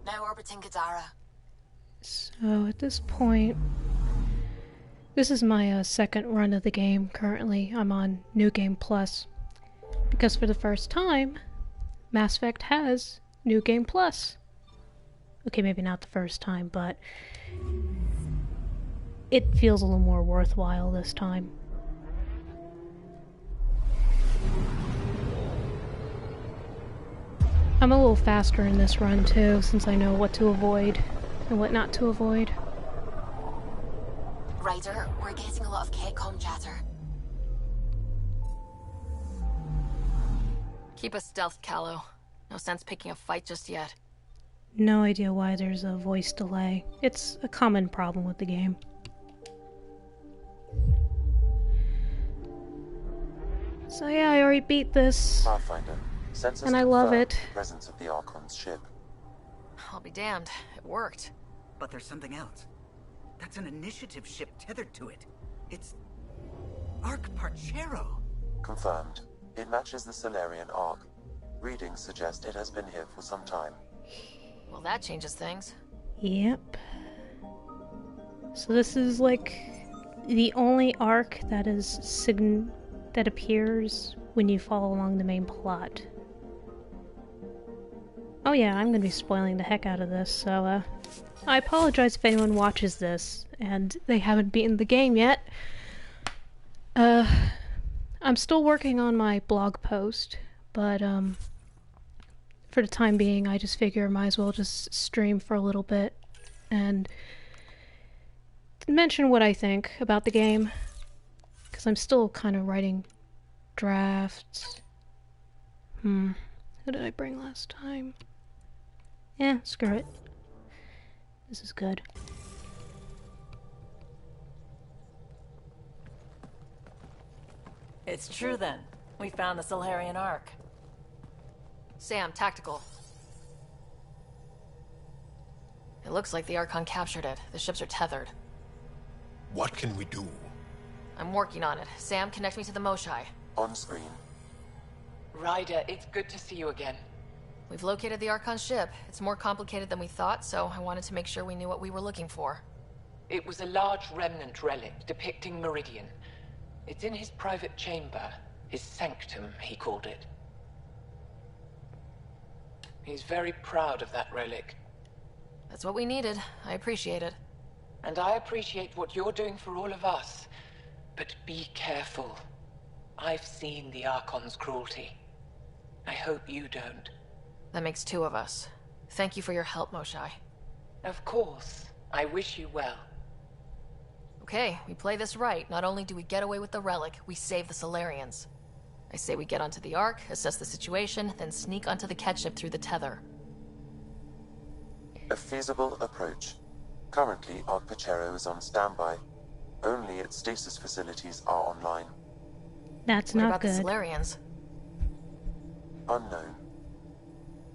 Now orbiting Gadara. So at this point, this is my second run of the game. Currently, I'm on New Game Plus. Because for the first time, Mass Effect has New Game Plus. Okay, maybe not the first time, but it feels a little more worthwhile this time. I'm a little faster in this run too, since I know what to avoid and what not to avoid. Ryder, we're getting a lot of Ketcom chatter. Keep us stealth, Callow. No sense picking a fight just yet. No idea why there's a voice delay. It's a common problem with the game. So yeah, I already beat this. Pathfinder. And I love it. The presence of the Archon's ship. I'll be damned. It worked. But there's something else. That's an initiative ship tethered to it. It's... Arc Parchero. Confirmed. It matches the Salarian Arc. Readings suggest it has been here for some time. Well, that changes things. Yep. So this is like the only arc that is that appears when you follow along the main plot. Oh yeah, I'm gonna be spoiling the heck out of this, so I apologize if anyone watches this and they haven't beaten the game yet. I'm still working on my blog post, but for the time being, I just figure I might as well just stream for a little bit and mention what I think about the game, because I'm still kind of writing drafts. Who did I bring last time? Screw it. This is good. It's true then. We found the Salarian Ark. Sam, tactical. It looks like the Archon captured it. The ships are tethered. What can we do? I'm working on it. Sam, connect me to the Moshai. On screen. Ryder, it's good to see you again. We've located the Archon ship. It's more complicated than we thought, so I wanted to make sure we knew what we were looking for. It was a large remnant relic depicting Meridian. It's in his private chamber. His sanctum, he called it. He's very proud of that relic. That's what we needed. I appreciate it. And I appreciate what you're doing for all of us. But be careful. I've seen the Archon's cruelty. I hope you don't. That makes two of us. Thank you for your help, Moshai. Of course. I wish you well. Okay, we play this right. Not only do we get away with the relic, we save the Salarians. I say we get onto the Ark, assess the situation, then sneak onto the kett ship through the tether. A feasible approach. Currently, Arc Parchero is on standby. Only its stasis facilities are online. That's What not about good. the Salarians? Unknown.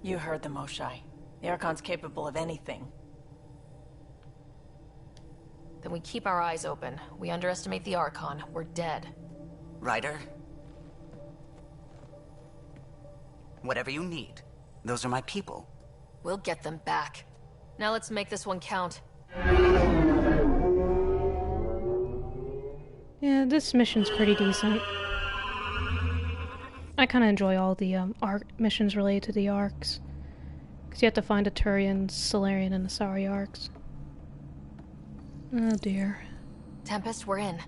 You heard the Moshai. The Archon's capable of anything. Then we keep our eyes open. We underestimate the Archon. We're dead. Ryder? Whatever you need. Those are my people. We'll get them back. Now let's make this one count. Yeah, this mission's pretty decent. I kind of enjoy all the arc missions related to the arcs. Because you have to find a Turian, Salarian, and Asari arcs. Oh dear. Tempest, we're in.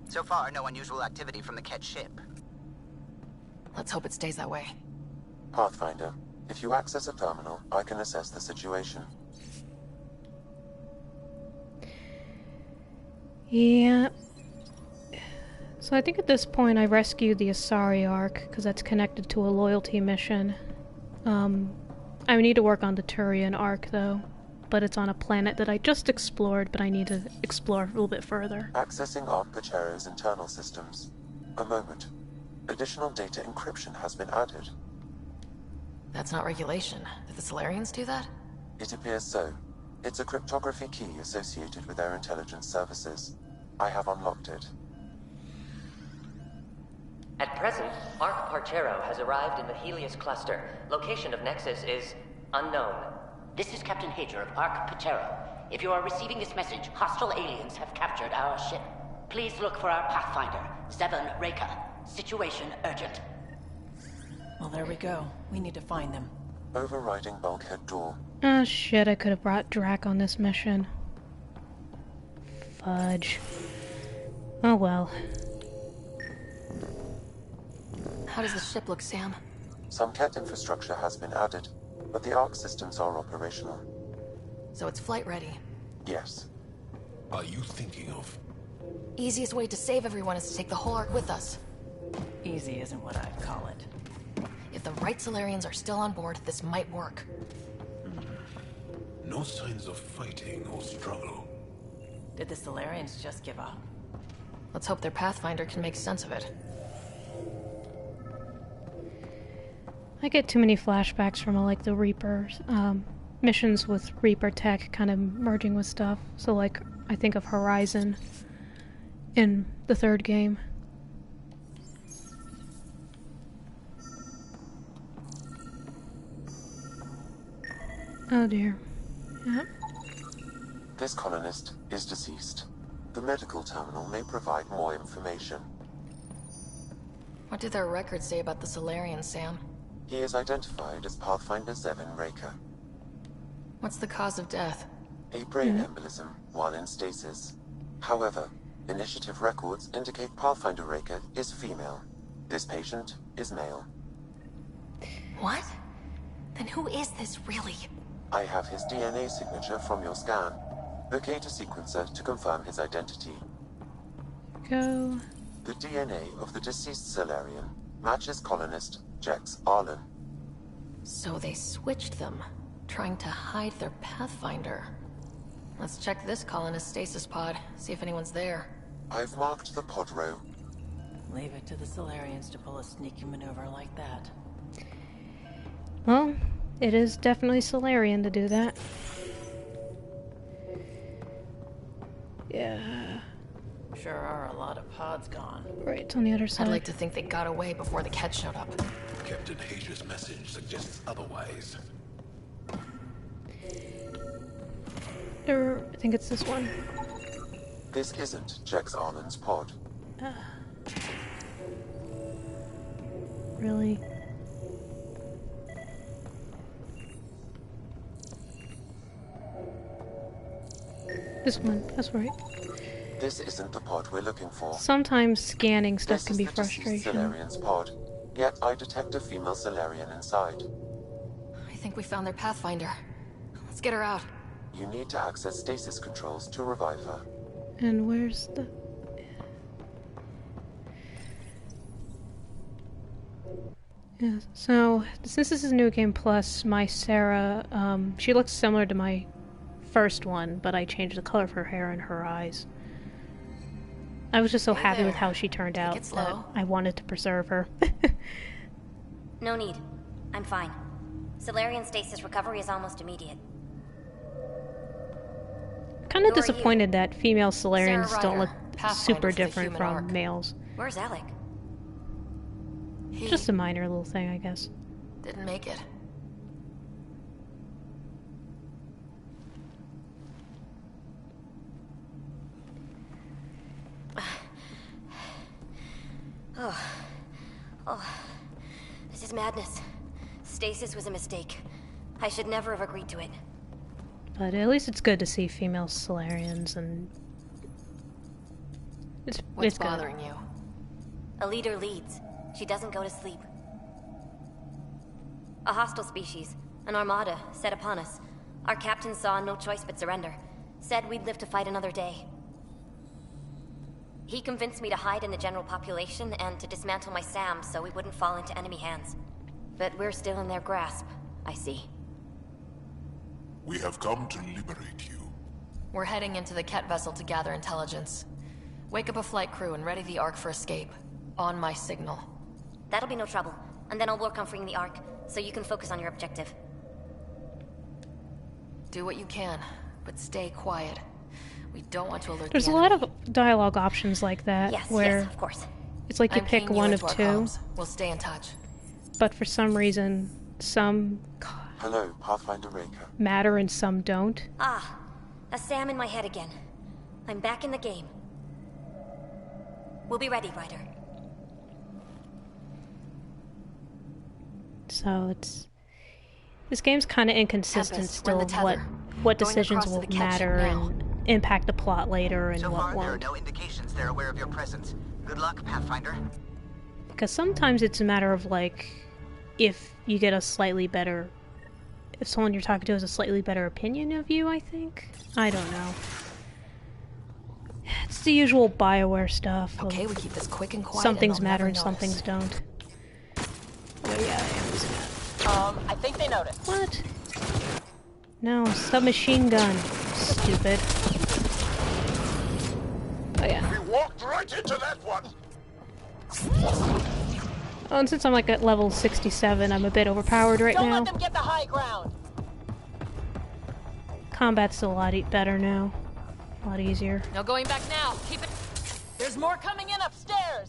So far, no unusual activity from the kett ship. Let's hope it stays that way. Pathfinder, if you access a terminal, I can assess the situation. Yeah. So I think at this point I rescued the Asari arc, because that's connected to a loyalty mission. I need to work on the Turian arc though, but it's on a planet that I just explored, but I need to explore a little bit further. Accessing Arc Parchero's internal systems. A moment. Additional data encryption has been added. That's not regulation. Did the Salarians do that? It appears so. It's a cryptography key associated with their intelligence services. I have unlocked it. At present, Arc Parchero has arrived in the Helios cluster. Location of Nexus is unknown. This is Captain Hager of Ark Patera. If you are receiving this message, hostile aliens have captured our ship. Please look for our Pathfinder, 7 Reka. Situation urgent. Well, there we go. We need to find them. Overriding bulkhead door. Oh shit, I could have brought Drac on this mission. Fudge. Oh well. How does the ship look, Sam? Some kett infrastructure has been added, but the Ark systems are operational. So it's flight ready. Yes. Are you thinking of? Easiest way to save everyone is to take the whole Ark with us. Easy isn't what I'd call it. If the right Salarians are still on board, this might work. No signs of fighting or struggle. Did the Salarians just give up? Let's hope their Pathfinder can make sense of it. I get too many flashbacks from like the Reapers, missions with Reaper tech kind of merging with stuff. So like, I think of Horizon in the third game. Oh dear. Yep. This colonist is deceased. The medical terminal may provide more information. What do their records say about the Salarians, Sam? He is identified as Pathfinder 7 Reka. What's the cause of death? A brain embolism while in stasis. However, initiative records indicate Pathfinder Reka is female. This patient is male. What? Then who is this really? I have his DNA signature from your scan. Locate a sequencer to confirm his identity. Go. The DNA of the deceased Salarian matches colonist Jex Arlen. So they switched them, trying to hide their Pathfinder. Let's check this colonist stasis pod, see if anyone's there. I've marked the pod row. Leave it to the Salarians to pull a sneaky maneuver like that. Well, it is definitely Salarian to do that. Yeah. Sure are a lot of pods gone. Right, it's on the other side. I'd like to think they got away before the kett showed up. Captain Hager's message suggests otherwise. I think it's this one. This isn't Jex Arlen's pod. Really? This one, that's right. This isn't the pod we're looking for. Sometimes scanning stuff This can is be the deceased frustration. Salarian's pod. Yet I detect a female Salarian inside. I think we found their Pathfinder. Let's get her out. You need to access stasis controls to revive her. And where's the... Yeah, so, since this is New Game Plus, my Sarah, she looks similar to my first one, but I changed the color of her hair and her eyes. I was just so happy with how she turned out that I wanted to preserve her. No need. I'm fine. Salarian stasis recovery is almost immediate. Kind of Who are disappointed that female Salarians Sarah don't Ryder, look Pathfinder super for the different human from Ark. males. Where's Alec? He Just a minor little thing, I guess. didn't make it. Oh, this is madness. Stasis was a mistake. I should never have agreed to it. But at least it's good to see female Salarians, and What's it's good. bothering you? A leader leads. She doesn't go to sleep. A hostile species, an armada, set upon us. Our captain saw no choice but surrender. Said we'd live to fight another day. He convinced me to hide in the general population and to dismantle my SAM so we wouldn't fall into enemy hands. But we're still in their grasp, I see. We have come to liberate you. We're heading into the kett vessel to gather intelligence. Wake up a flight crew and ready the Ark for escape. On my signal. That'll be no trouble. And then I'll work on freeing the Ark, so you can focus on your objective. Do what you can, but stay quiet. We don't want to alert There's the a lot enemy. of dialogue options like that, Yes, where yes, of course. it's like you I'm pick keying one you of into our two, comms. We'll stay in touch. but for some reason, God, Hello, Pathfinder Raker. matter and some don't. Ah, a Sam in my head again. I'm back in the game. We'll be ready, Ryder. So this game's kind of inconsistent Tempest, we're in still. the tether. What Going decisions across to will the kett ship matter now. and impact the plot later and So what far, there are won't. no indications they're aware of your presence. Good luck, Pathfinder. Because sometimes it's a matter of like, if you get a slightly better, if someone you're talking to has a slightly better opinion of you, I think. I don't know. It's the usual BioWare stuff. of Okay, we keep this quick and quiet. some things and they'll matter never and some notice. things don't. Oh yeah, I am using that. I think they noticed. What? No, submachine gun. Stupid. Oh yeah. We walked right into that one. Oh, and since I'm like at level 67, I'm a bit overpowered right Don't now. let them get the high ground. Combat's a lot better now. A lot easier. No going back now. Keep it. There's more coming in upstairs.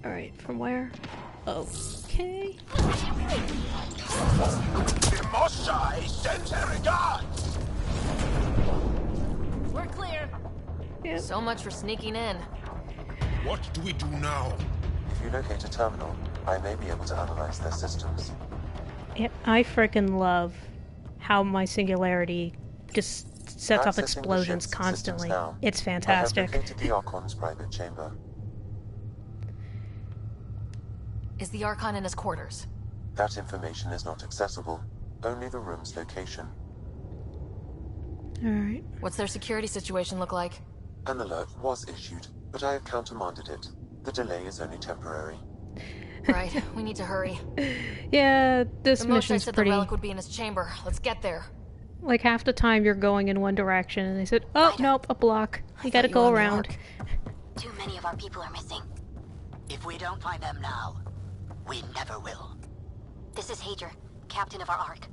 Alright, from where? Okay. Moshai sends her regards. We're clear. Yep. So much for sneaking in. What do we do now? If you locate a terminal, I may be able to analyze their systems. Yep, I freaking love how my singularity just sets off Accessing the explosions ship's constantly. systems now. It's I have fantastic. located the Archon's private chamber. Is the Archon in his quarters? That information is not accessible. Only the room's location. Alright. What's their security situation look like? An alert was issued, but I have countermanded it. The delay is only temporary. Right, we need to hurry. Yeah, this The Moshai mission's said pretty... the relic would be in his chamber. Let's get there. Like, half the time you're going in one direction, and they said, oh, Ryder. nope, a block. You thought gotta you go were on the around. Ark. Too many of our people are missing. If we don't find them now, we never will. This is Hager, captain of our Ark.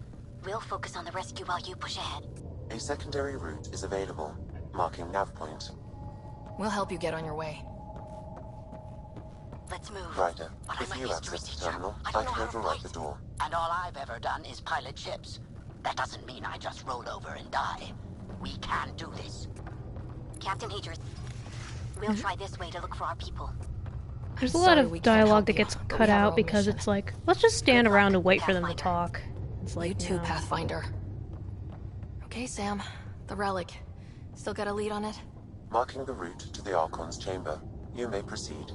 We'll focus on the rescue while you push ahead. A secondary route is available, marking nav point. We'll help you get on your way. Let's move. Ryder, But I'm if a you history access the teacher. terminal, I I don't know can how to override the fight. door. And all I've ever done is pilot ships. That doesn't mean I just roll over and die. We can do this. Captain Hager, we'll try this way to look for our people. There's a I'm lot sorry of we can't dialogue help that you, gets but we cut have our out own because mission. it's like, let's just stand Good around luck, and wait for them to Pathfinder. talk. It's like, You too, no. Pathfinder. Okay, Sam. The relic. Still got a lead on it? Marking the route to the Archon's chamber. You may proceed.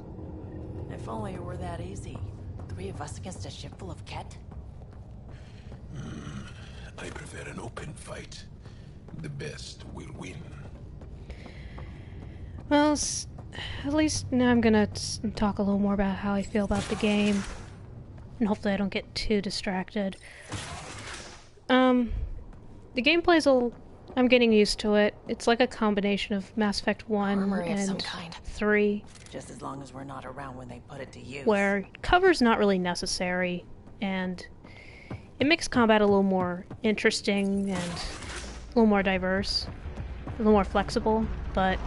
If only it were that easy. 3 of us against a ship full of kett? I prefer an open fight. The best will win. Well, at least now I'm gonna talk a little more about how I feel about the game. And hopefully I don't get too distracted. The gameplay's I'm getting used to it. It's like a combination of Mass Effect 1 Armory of some and kind. 3, Just as long as we're not around when they put it to use. where cover's not really necessary, and it makes combat a little more interesting and a little more diverse, a little more flexible, but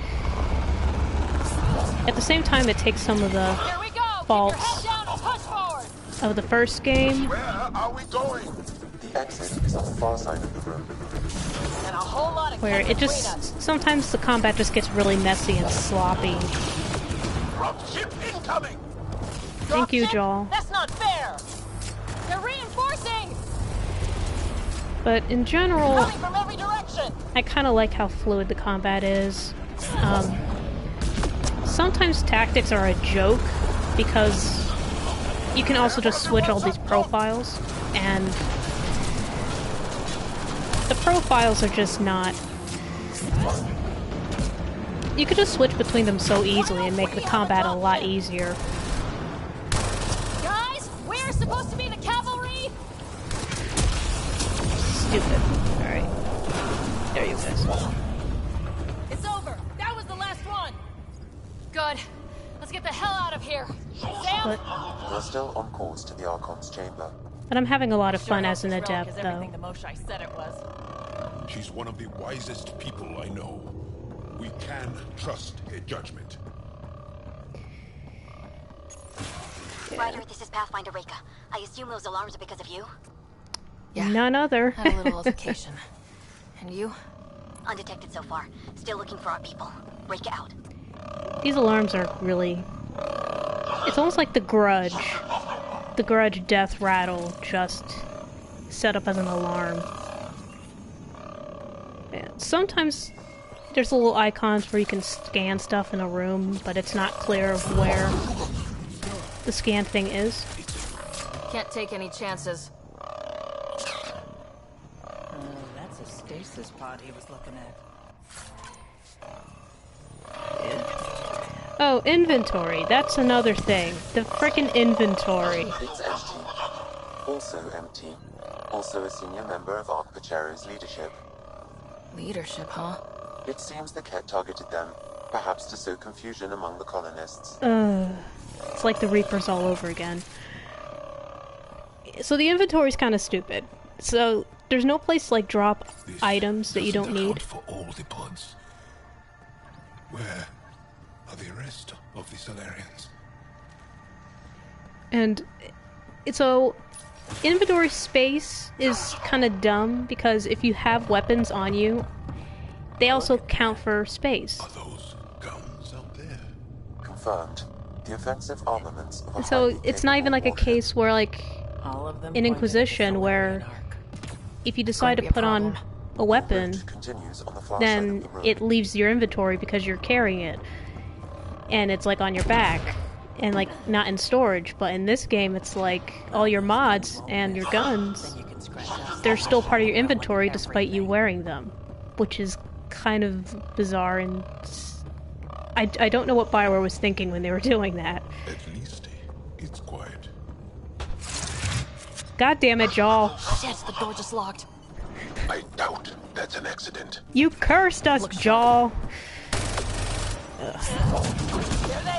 at the same time it takes some of the Here we go! faults Keep your head down and push forward! of the first game. Where are we going? The exit is on the far side of the room. And a whole lot of Where kett it between us. just sometimes the combat just gets really messy and sloppy. Dropship incoming! Thank you, Dropship? Joel. That's not fair! They're reinforcing! But in general, Coming from every direction! I kind of like how fluid the combat is. Sometimes tactics are a joke because you can also just switch all these profiles, and the profiles are just not... You could just switch between them so easily and make the combat a lot easier. Guys, we're supposed to be the cavalry! Stupid. Alright. There you guys. It's over! That was the last one! Good. Let's get the hell out of here. Sam! But, We're still on course to the Archon's chamber. but I'm having a lot of Sure fun hope as an this relic adept, is everything though. the Moshai said it was. She's one of the wisest people I know. We can trust her judgment. Ryder, this is Pathfinder Reka. I assume those alarms are because of you? Yeah. None other. Had a little altercation. And you? Undetected so far. Still looking for our people. Break it out. These alarms are really... It's almost like the Grudge. The Grudge death rattle just set up as an alarm. Yeah. Sometimes there's little icons where you can scan stuff in a room, but it's not clear where the scan thing is. Can't take any chances. That's a stasis pod he was looking at. Oh, inventory. That's another thing. The frickin' inventory. It's empty. Also empty. Also a senior member of Ark Pachero's leadership. Leadership, huh? It seems the kett targeted them, perhaps to sow confusion among the colonists. It's like the Reapers all over again. So the inventory's kind of stupid. So there's no place to like drop items that you don't need. For all the pods. Where are the rest of the Salarians? And so inventory space is kind of dumb because if you have weapons on you, they also count for space. Are those guns out there? Confirmed. The offensive armaments of a And so highly it's not even like a capable case where like All of them in pointed at the Inquisition where Salarian Ark. if you decide to be a put on problem. a weapon, warhead continues on the far side then of the room. it leaves your inventory because you're carrying it. And it's like on your back and like not in storage, but in this game it's like all your mods and your guns, Then you can scratch out. they're still part of your inventory despite you wearing them, which is kind of bizarre and I don't know what BioWare was thinking when they were doing that. At least it's quiet. God damn it, Jaw. Shit, the door just locked. I doubt that's an accident. You cursed us, Jaw.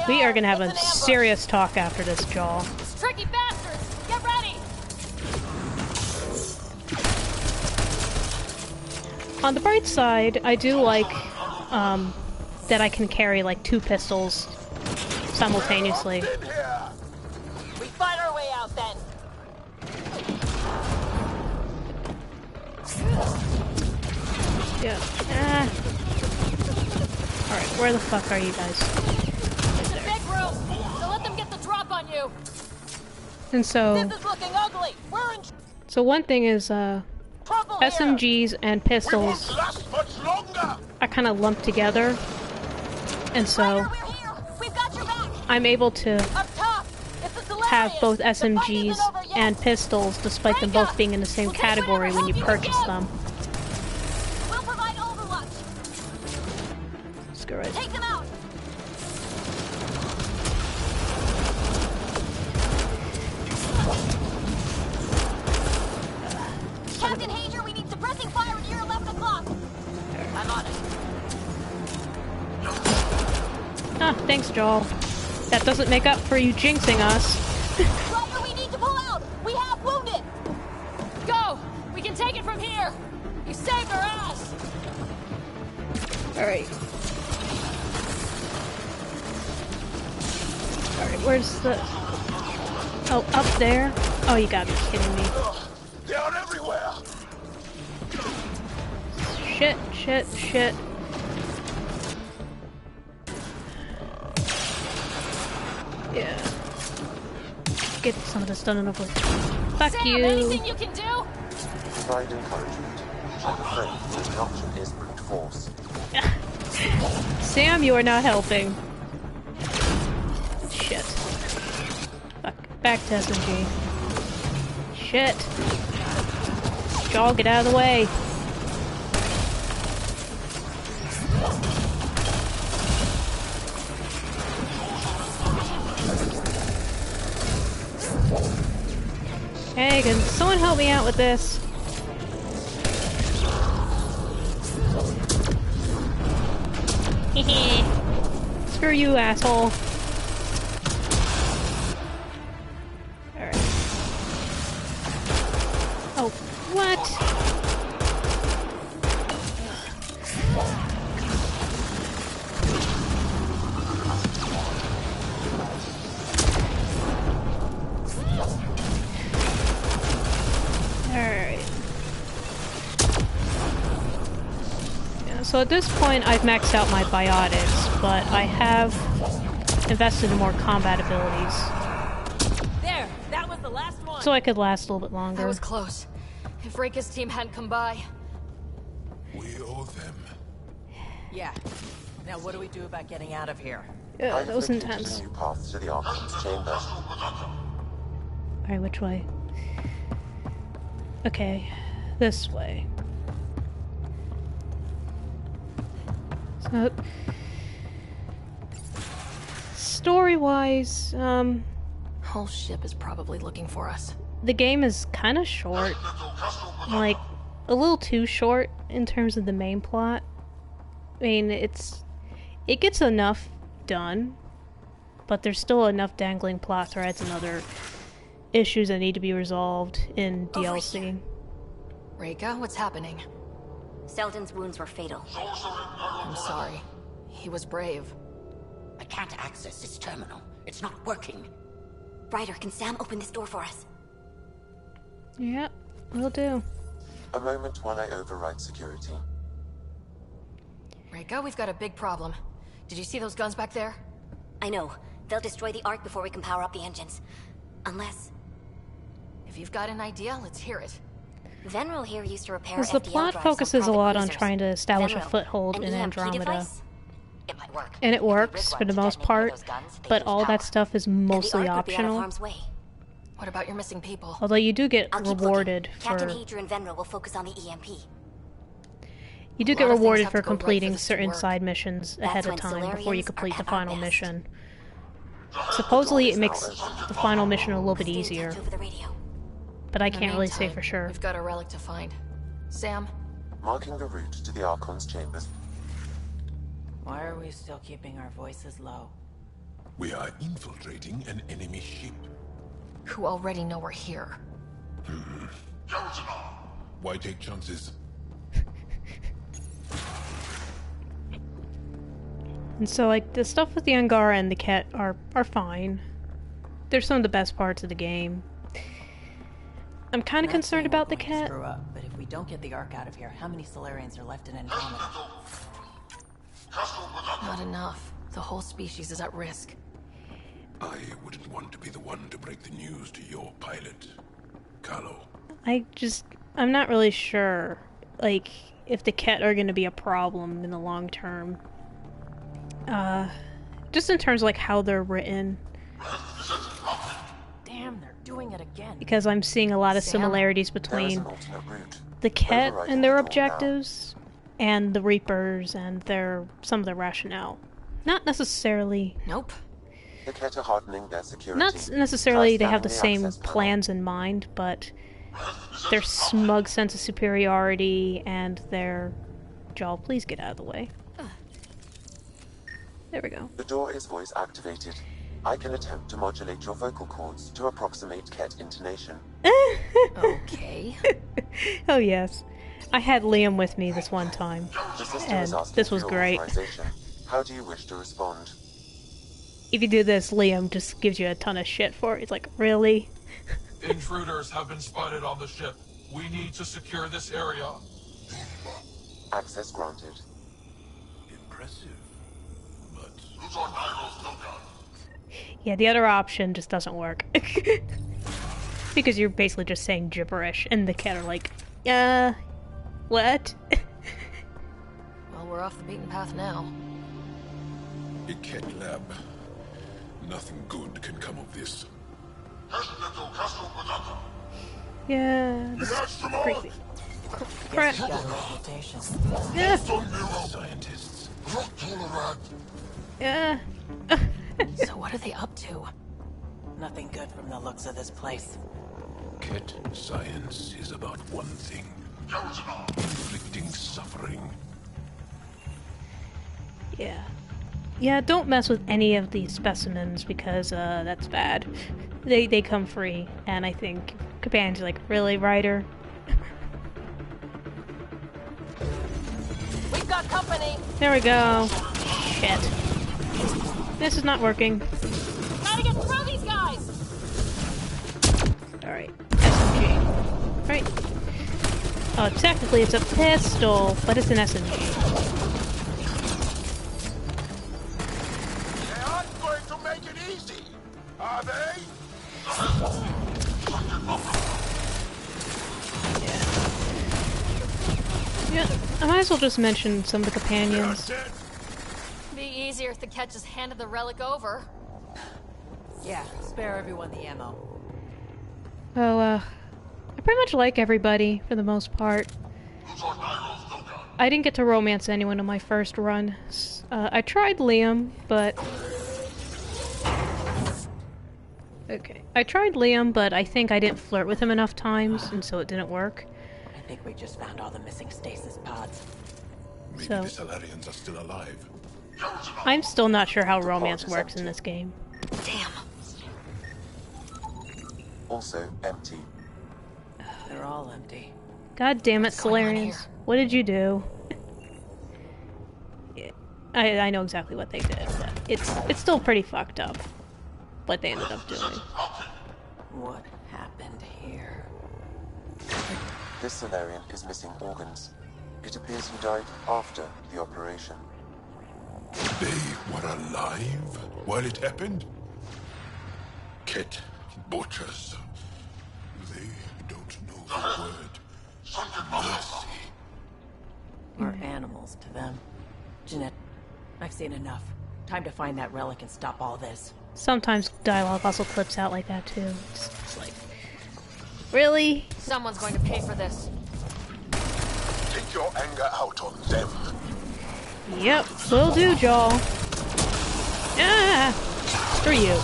We are gonna have a serious talk after this, Jaw. Tricky bastards! Get ready! On the bright side, I do like that I can carry like 2 pistols simultaneously. We fight our way out then. Yeah. Alright, where the fuck are you guys? It's a big room, so let them get the drop on you. And so, This is looking ugly. We're in so one thing is, trouble here. SMGs and pistols Last much longer! are kind of lumped together. And so, We're here. We've got your back. I'm able to Up top. It's the Salarians. have both The fight SMGs isn't over yet. and pistols, despite them both being in the same We'll take category whatever when you help you can purchase give. them. We'll provide overwatch. Screw it. Take them out. Captain Hager, we need suppressing fire near 11 o'clock. I'm on it. Ah, thanks, Joel. That doesn't make up for you jinxing us. Roger, we need to pull out. We have wounded. Go. We can take it from here. You saved our ass. Alright. Alright, where's the... Oh, up there? Oh, you gotta be kidding me. They are everywhere! Shit. Yeah. Get some of this done and over with. Fuck Sam, you. anything you can do? Provide encouragement. I'm afraid the only option is brute force. Sam, you are not helping. Shit. Fuck. Back to SMG. Shit. Jaw, get out of the way. Hey, can someone help me out with this? Screw you, asshole. Alright. Oh, what? Alright. So at this point, I've maxed out my biotics, but I have invested in more combat abilities. There! That was the last one! So I could last a little bit longer. That was close. If Reika's team hadn't come by... We owe them. Yeah. Now what do we do about getting out of here? Yeah, that was I've located intense. a new path to the Archon's chamber. Alright, which way? Okay, this way. So, story-wise, Whole ship is probably looking for us. the game is kind of short. Like, a little too short in terms of the main plot. I mean, it gets enough done, but there's still enough dangling plot threads and other issues that need to be resolved in DLC. Reika, what's happening? Selden's wounds were fatal. I'm sorry. He was brave. I can't access this terminal. It's not working. Ryder, can Sam open this door for us? Yep, will do. A moment while I override security. Reika, we've got a big problem. Did you see those guns back there? I know. They'll destroy the Ark before we can power up the engines. Unless... If you've got an idea, let's hear it. Venril here used to repair Because the FDL plot drives focuses a private lot on users. trying to establish a Venril, foothold an in EMP Andromeda. device? It might work. And it If we works rig for the one to most detonate part, those guns, they but lose all that power. stuff is And the mostly Ark would be out of optional. harm's way. What about your missing people? Although you do get I'll keep rewarded looking. Captain for... Hedra and Venril will focus on the EMP. You do A get lot of things rewarded have for to go right for completing this to certain work. side missions ahead of when time before you Salarians complete are the at our final best. mission. Supposedly it makes the final mission a little bit Stay in easier, touch over the radio. but I In the can't really say meantime, for sure. We've got a relic to find. Sam, Marking the route to the Archon's chambers. Why are we still keeping our voices low? We are infiltrating an enemy ship. who already know we're here. Why take chances? And so, like, the stuff with the Angara and the kett are fine. They're some of the best parts of the game. I'm kind of concerned about the kett. Screw up, but if we don't get the Ark out of here, how many Salarians are left in Andromeda? Not enough. The whole species is at risk. I wouldn't want to be the one to break the news to your pilot, Carlo. I'm not really sure, like, if the kett are going to be a problem in the long term. Just in terms of, like, how they're written. Damn, they're doing it again. Because I'm seeing a lot of Sam, similarities There is between an alternate route. the kett Overriding and their the door now. objectives and the Reapers and some of their rationale. Not necessarily... Nope. The kett are hardening their security. Not necessarily they have the Try same scanning the access tunnel. plans in mind, but their smug sense of superiority and their... Joel, please get out of the way. There we go. The door is voice activated. I can attempt to modulate your vocal cords to approximate kett intonation. Okay. Oh yes. I had Liam with me this one time. The system And is asking this for was your great. authorization. How do you wish to respond? If you do this, Liam just gives you a ton of shit for it. It's like, really? Intruders have been spotted on the ship. We need to secure this area. Access granted. Impressive, but Yeah, the other option just doesn't work. Because you're basically just saying gibberish, and the kett are like, what? Well, we're off the beaten path now. a kett lab. Nothing good can come of this. Yeah, this is crazy. Crap. Got a reputation. Yeah. Scientists. Yeah. So what are they up to? Nothing good from the looks of this place. Kett science is about one thing. Inflicting suffering. Yeah. Yeah, don't mess with any of these specimens because that's bad. They come free, and I think Companions are like, really, Ryder? We've got company! There we go. Shit. This is not working. Gotta get through these guys! Alright. SMG. Right. Oh, technically it's a pistol, but it's an SMG. Yeah, I might as well just mention some of the companions. Be easier if the kett just handed the relic over. Yeah, spare everyone the ammo. Oh, I pretty much like everybody, for the most part. I didn't get to romance anyone in my first run. I tried Liam, but... Okay. I tried Liam, but I think I didn't flirt with him enough times, and so it didn't work. I think we just found all the missing stasis pods. Maybe the Salarians are still alive. I'm still not sure how romance works in this game. Damn. Also empty. They're all empty. God damn it, Salarians. What did you do? Yeah, I know exactly what they did, but it's still pretty fucked up what they ended up doing. What happened here? This Salarian is missing organs. It appears he died after the operation. They were alive while it happened? Kett butchers. They don't know the word mercy. We're animals to them. Jeanette, I've seen enough. Time to find that relic and stop all this. Sometimes dialogue also clips out like that too. It's like, really? Someone's going to pay for this. Take your anger out on them. Yep, will do, Joel. Ah! Screw you.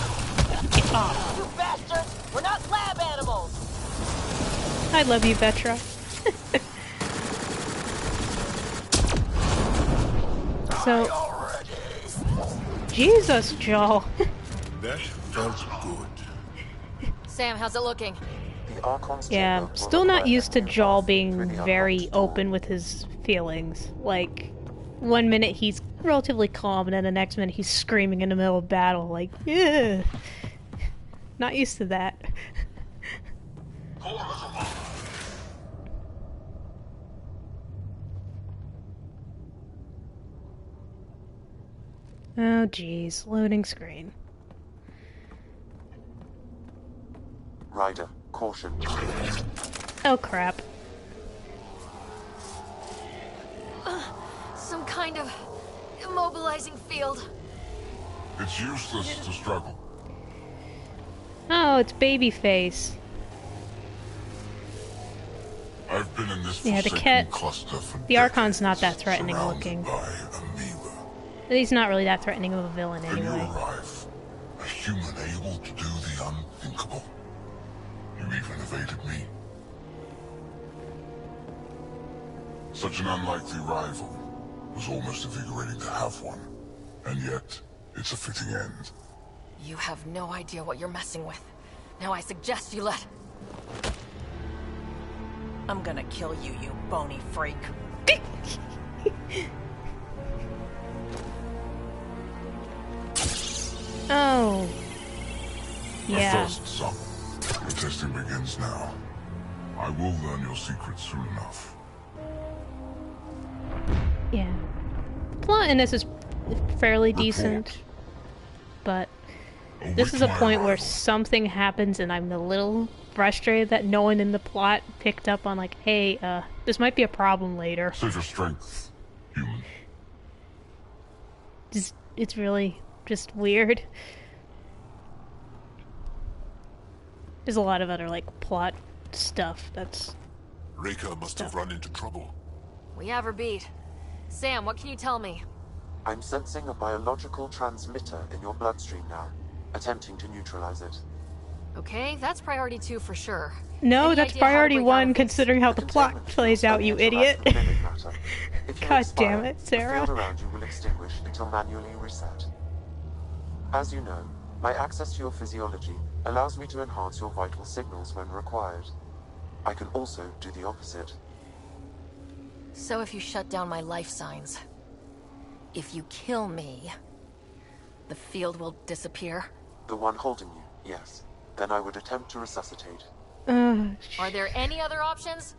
Get off. You bastards! We're not lab animals! I love you, Vetra. So... Jesus, Joel. That felt good. Sam, how's it looking? Yeah, still not used to Joel being very open with his feelings. Like, one minute he's relatively calm, and then the next minute he's screaming in the middle of battle, like, yeah. Not used to that. Oh jeez, loading screen. Ryder, caution. Oh crap. Some kind of immobilizing field. It's useless to struggle. Oh, it's Babyface. I've been in this Yeah, the kett. cluster for The Archon's not that threatening surrounded looking. by amoeba. He's not really that threatening of a villain When you anyway. arrive, a human able to do the unthinkable. You even evaded me. Such an unlikely rival. Was almost invigorating to have one. And yet, it's a fitting end. You have no idea what you're messing with. Now I suggest you let... I'm gonna kill you, you bony freak. Oh. Yeah. The first son. Your testing begins now. I will learn your secrets soon enough. Yeah. Plot in this is fairly decent, but this is a point where something happens and I'm a little frustrated that no one in the plot picked up on, like, hey, this might be a problem later. Save your strength, human. It's really just weird. There's a lot of other, like, plot stuff that's... Reika must have run into trouble. We have her beat. Sam, what can you tell me? I'm sensing a biological transmitter in your bloodstream now, attempting to neutralize it. Okay, that's priority 2 for sure. No, Any that's idea how to priority break out 1, of this? considering how the plot plays out, you idiot. God damn it, The Sarah. field around you will extinguish until manually reset. As you know, my access to your physiology allows me to enhance your vital signals when required. I can also do the opposite. So if you shut down my life signs, if you kill me, the field will disappear? The one holding you, yes. Then I would attempt to resuscitate. Are there any other options?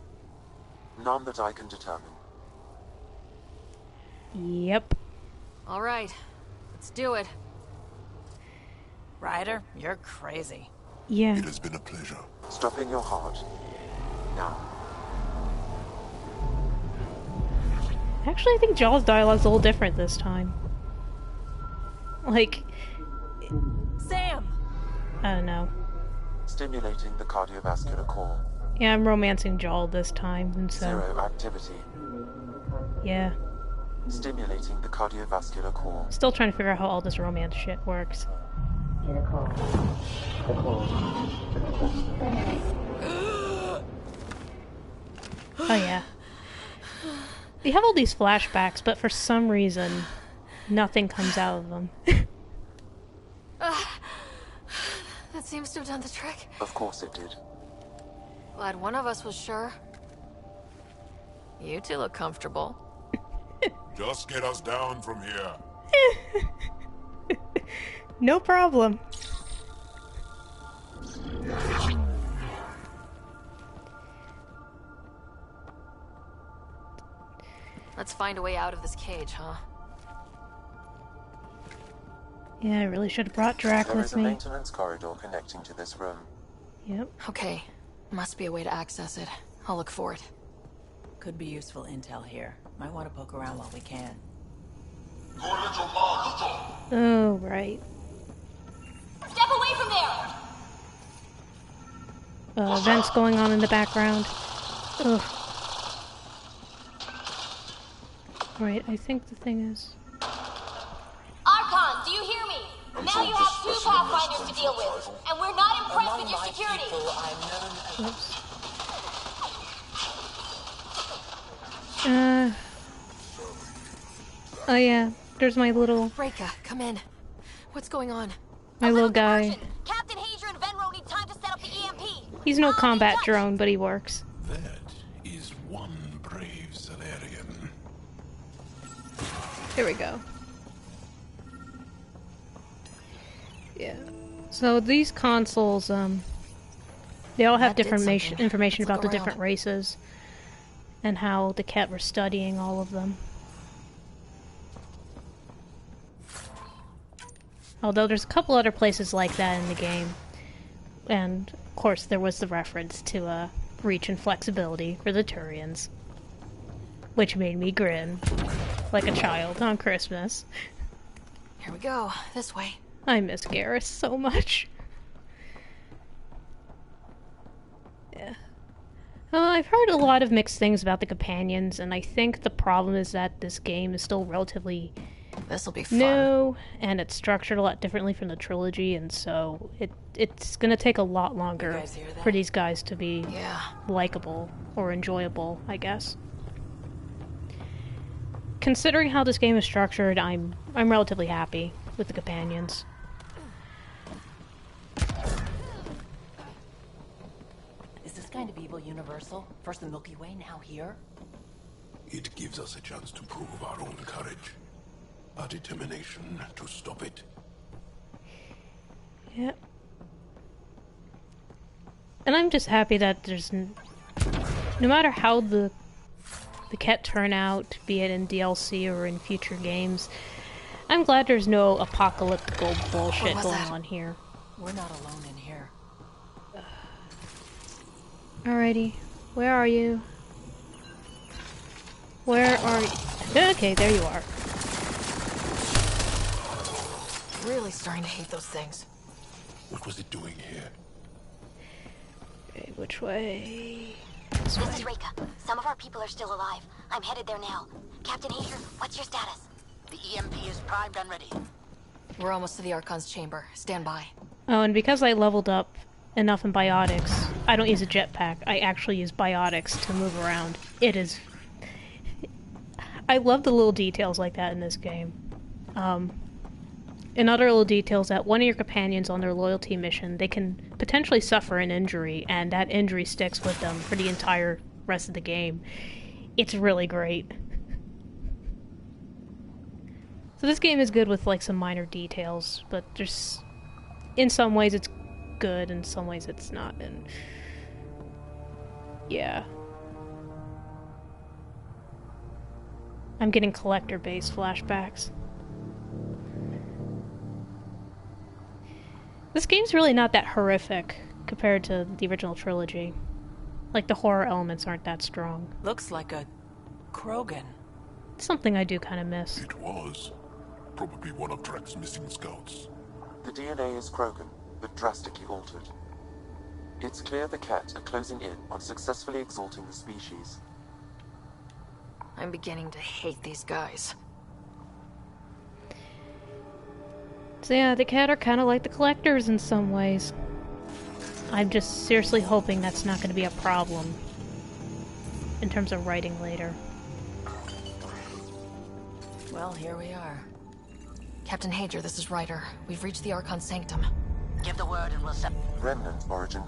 None that I can determine. Yep. All right, let's do it. Ryder, you're crazy. Yeah. It has been a pleasure. Stopping your heart. Now. Actually, I think Jaws' dialogue's a little different this time. Like... Sam! I don't know. Stimulating the cardiovascular core. Yeah, I'm romancing Jaws this time, and so... Zero activity. Yeah. Stimulating the cardiovascular core. Still trying to figure out how all this romance shit works. Oh yeah. You have all these flashbacks, but for some reason, nothing comes out of them. That seems to have done the trick. Of course it did. Glad one of us was sure. You two look comfortable. Just get us down from here. No problem. Let's find a way out of this cage, huh? Yeah, I really should have brought Drac There with is a me. maintenance corridor connecting to this room. Yep. Okay. Must be a way to access it. I'll look for it. Could be useful intel here. Might want to poke around while we can. Oh, right. Step away from there! Events going on in the background. Ugh. Right, I think the thing is... Archon, do you hear me? Now you have 2 Pathfinders to deal with, and we're not impressed with your security. Oops. Oh yeah, there's my little... Reka, come in. What's going on? My little guy. Captain Hager and Venro need time to set up the EMP. He's no combat drone, but he works. That is one brave salarian. Here we go. Yeah. So these consoles, they all have different information about the different races, and how the kett were studying all of them. Although there's a couple other places like that in the game. And, of course, there was the reference to, reach and flexibility for the Turians. Which made me grin. Like a child on Christmas. Here we go. This way. I miss Garrus so much. Yeah. I've heard a lot of mixed things about the companions, and I think the problem is that this game is still relatively... This'll be fun. new, and it's structured a lot differently from the trilogy, and so it's gonna take a lot longer for these guys to be likable or enjoyable, I guess. Considering how this game is structured, I'm relatively happy with the companions. Is this kind of evil universal? First the Milky Way, now here? It gives us a chance to prove our own courage. Our determination to stop it. Yep. And I'm just happy that there's... no matter how the kett turn out, be it in DLC or in future games, I'm glad there's no apocalyptic bullshit going on here. We're not alone in here. Alrighty. Where are you? Where are you? Okay, there you are. Really starting to hate those things. What was it doing here? Okay, which way? This is Reka. Some of our people are still alive. I'm headed there now. Captain Hager, what's your status? The EMP is primed and ready. We're almost to the Archon's chamber. Stand by. Oh, and because I leveled up enough in biotics, I don't use a jetpack. I actually use biotics to move around. It is... I love the little details like that in this game. In other little details, that one of your companions on their loyalty mission, they can potentially suffer an injury, and that injury sticks with them for the entire rest of the game. It's really great. So this game is good with like some minor details, but there's... in some ways it's good, in some ways it's not, and... yeah. I'm getting collector-based flashbacks. This game's really not that horrific compared to the original trilogy. Like, the horror elements aren't that strong. Looks like a Krogan. something I do kind of miss. It was. Probably one of Drax's missing scouts. The DNA is Krogan, but drastically altered. It's clear the kett are closing in on successfully exalting the species. I'm beginning to hate these guys. So yeah, the kett are kind of like the collectors in some ways. I'm just seriously hoping that's not going to be a problem in terms of writing later. Well, here we are. Captain Hager, this is Ryder. We've reached the Archon Sanctum. Give the word and we'll set... Remnant origin.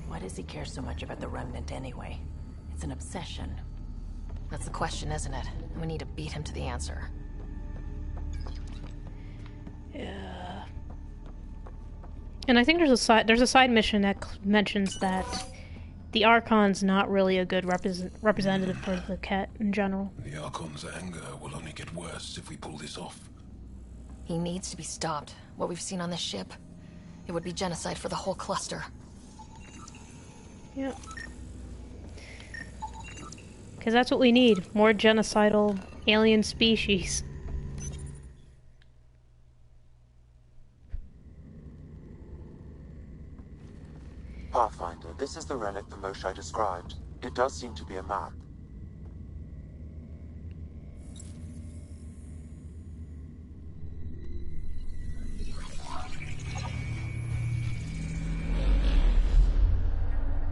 Why does he care so much about the Remnant anyway? It's an obsession. That's the question, isn't it? And we need to beat him to the answer. Yeah. And I think there's a side mission that mentions that the Archon's not really a good representative for the kett in general. The Archon's anger will only get worse if we pull this off. He needs to be stopped. What we've seen on this ship, it would be genocide for the whole cluster. Yep. Because that's what we need. More genocidal alien species. Pathfinder, this is the relic the Moshai described. It does seem to be a map.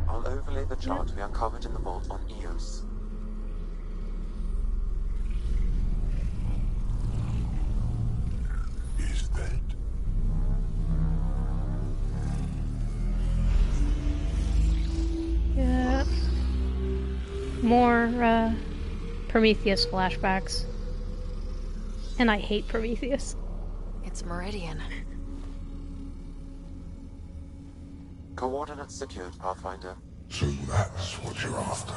I'll overlay the chart we uncovered in the vault on Eos. Is that? Yeah. More, Prometheus flashbacks. And I hate Prometheus. It's Meridian. Coordinates secured, Pathfinder. So that's what you're after.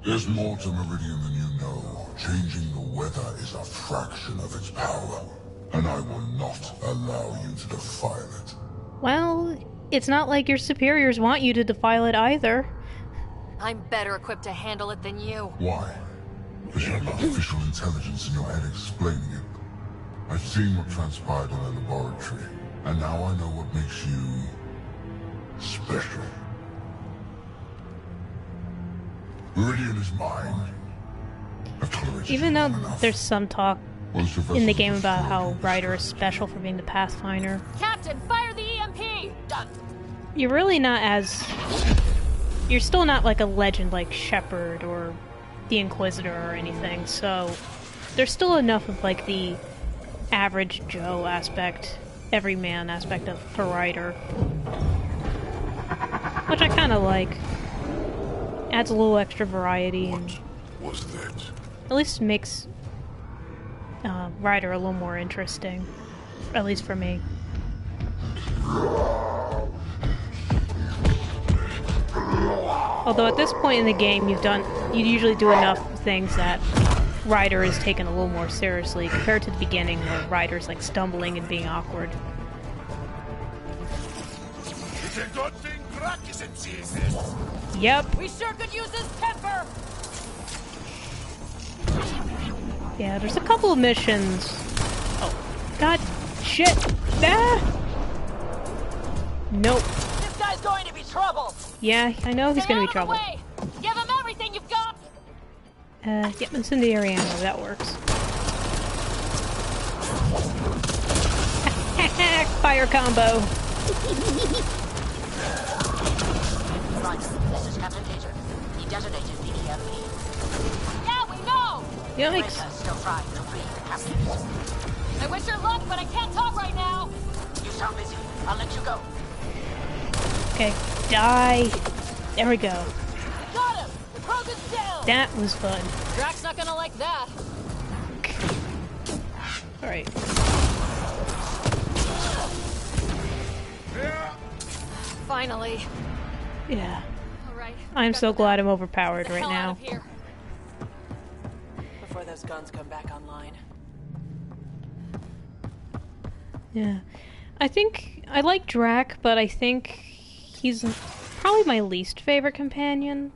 There's more to Meridian than you know. Changing the weather is a fraction of its power, and I will not allow you to defile it. Well, it's not like your superiors want you to defile it either. I'm better equipped to handle it than you. Why? Because you have artificial intelligence in your head explaining it. I've seen what transpired in the laboratory, and now I know what makes you... special. Meridian is mine. I've tolerated Even you though long enough. there's some talk Once your in the vessel game is about how restored, Ryder is special for being the Pathfinder, Captain, fire the EMP! Done. you're really not as... You're still not like a legend like Shepard or the Inquisitor or anything, so there's still enough of like the average Joe aspect, everyman aspect of for Ryder, which I kind of like. Adds a little extra variety and What was that? at least makes Ryder a little more interesting, at least for me. Although at this point in the game, you usually do enough things that Ryder is taken a little more seriously compared to the beginning where Ryder's like stumbling and being awkward. It's a good thing Drac isn't seeing this. Yep. We sure could use his temper! Yeah, there's a couple of missions. Oh, god, shit. Ah! Nope. This guy's going to be trouble! Yeah, I know he's gonna be trouble. Give him everything you've got! Yep, incendiary ammo, that works. Fire combo. Right, this is Captain Hager. He detonated the EMP. Yeah, we know! Yikes. Reka still trying to free the captives. I wish her luck, but I can't talk right now! You sound busy. I'll let you go. Okay, die. There we go. Got him! The Krogan's down! That was fun. Drax's not gonna like that. Alright. Finally. Yeah. Alright. I'm so glad I'm overpowered right now. Before those guns come back online. Yeah. I think I like Drac, but I think he's probably my least favorite companion.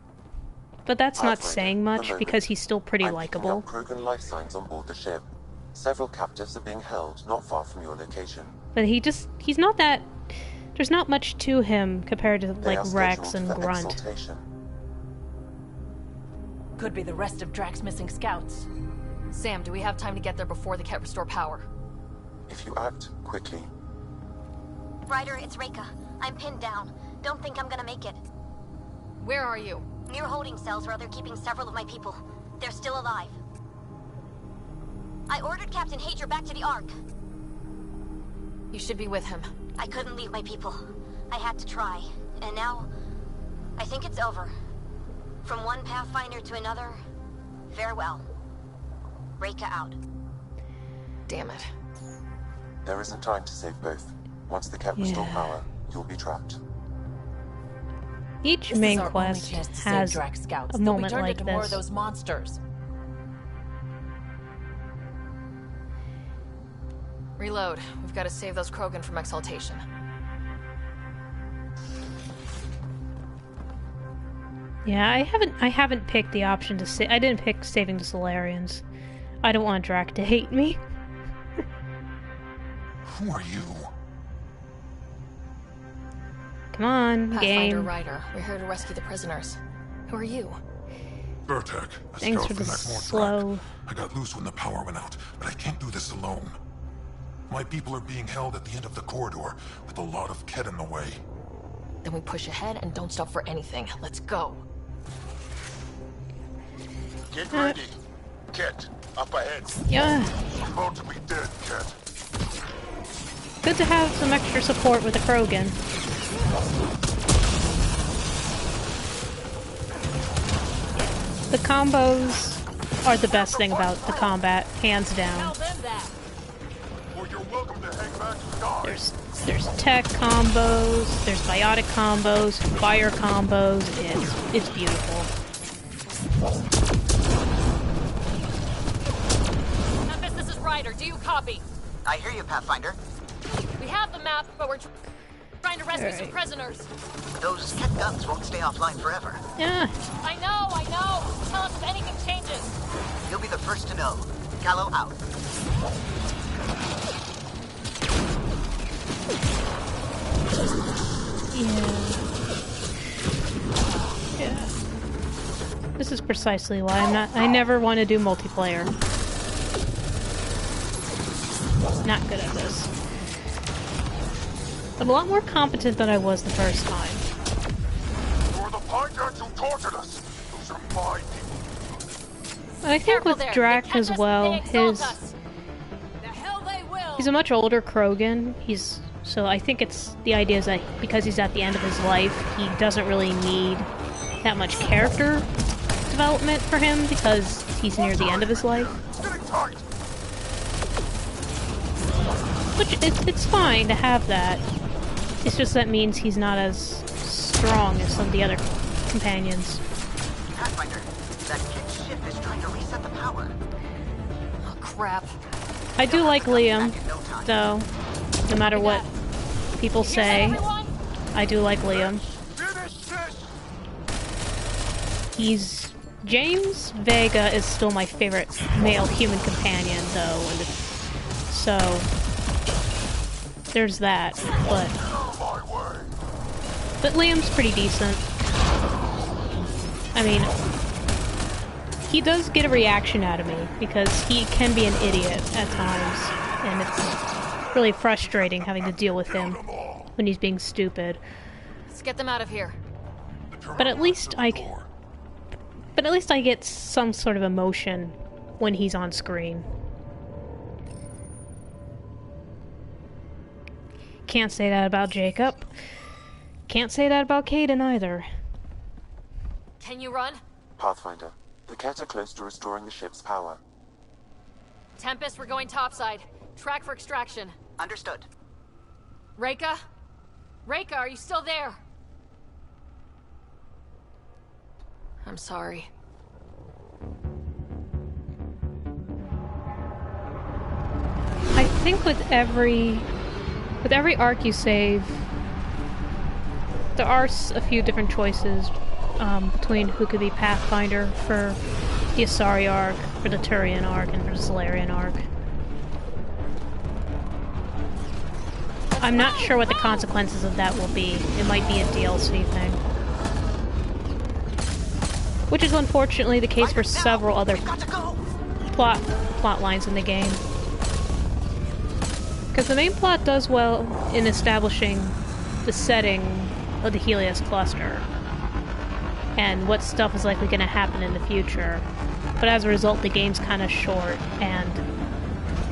but that's not Pathfinder, saying the much moment. because he's still pretty I'm picking likable. up Krogan life signs on board the ship. Several captives are being held not far from your location. But he's not that... There's not much to him compared to, They like, are Rex scheduled and for Grunt. exaltation. Could be the rest of Drax's missing scouts. Sam, do we have time to get there before the Kett restore power? If you act quickly, Ryder, it's Reika. I'm pinned down. Don't think I'm gonna make it. Where are you? Near holding cells where they're keeping several of my people. They're still alive. I ordered Captain Hager back to the Ark. You should be with him. I couldn't leave my people. I had to try. And now, I think it's over. From one Pathfinder to another, farewell. Reika out. Damn it. there isn't time to save both. Once the Kett restore power, you'll be trapped. Each This main is our quest only chance to save has Drax Scouts. a They'll be moment turned like into more this. of those monsters. Reload. We've got to save those Krogan from exaltation. Yeah, I haven't picked the option to I didn't pick saving the Salarians. I don't want Drac to hate me. Who are you? Come on, Pathfinder game. Ryder. We're here to rescue the prisoners. Who are you? Vertek, a Thanks scout for the Necmor slow. I got loose when the power went out, but I can't do this alone. My people are being held at the end of the corridor, with a lot of Kett in the way. Then we push ahead and don't stop for anything. Let's go. Get ready. Kett, up ahead. Yeah. I'm about to be dead, Kett. Good to have some extra support with the Krogan. The combos are the best thing about the combat, hands down. Or you're welcome to hang back and die. There's tech combos, there's biotic combos, fire combos. It's beautiful. Memphis, this is Ryder. Do you copy? I hear you, Pathfinder. We have the map, but we're trying to rescue some Alright. prisoners. Those Kett guns won't stay offline forever. Yeah. I know. Tell us if anything changes. You'll be the first to know. Callow out. Yeah. This is precisely why I never want to do multiplayer. Not good at this. I'm a lot more competent than I was the first time. You're the Pinecats who tortured us. Those are my people. I think with Drac as well, he's a much older Krogan. So I think the idea is that because he's at the end of his life, he doesn't really need that much character development for him because he's near the end of his life. Which it's fine to have that. It's just that means he's not as strong as some of the other companions. Pathfinder, that Kett ship is trying to reset the power. Oh, crap. I do like Liam, though. No matter what people say, I do like Liam. James Vega is still my favorite male human companion, though, so there's that. But Liam's pretty decent. I mean, he does get a reaction out of me because he can be an idiot at times, and it's really frustrating having to deal with him when he's being stupid. Let's get them out of here. But at least I get some sort of emotion when he's on screen. Can't say that about Jacob. Can't say that about Caden either. Can you run? Pathfinder, the Kett are close to restoring the ship's power. Tempest, we're going topside. Track for extraction. Understood. Reika? Reika, are you still there? I'm sorry. I think with every arc you save, there are a few different choices between who could be Pathfinder for the Asari arc, for the Turian arc, and for the Salarian arc. I'm not sure what the consequences of that will be. It might be a DLC thing. Which is unfortunately the case for several other plot lines in the game. Because the main plot does well in establishing the setting of the Helios cluster and what stuff is likely going to happen in the future. But as a result, the game's kind of short, and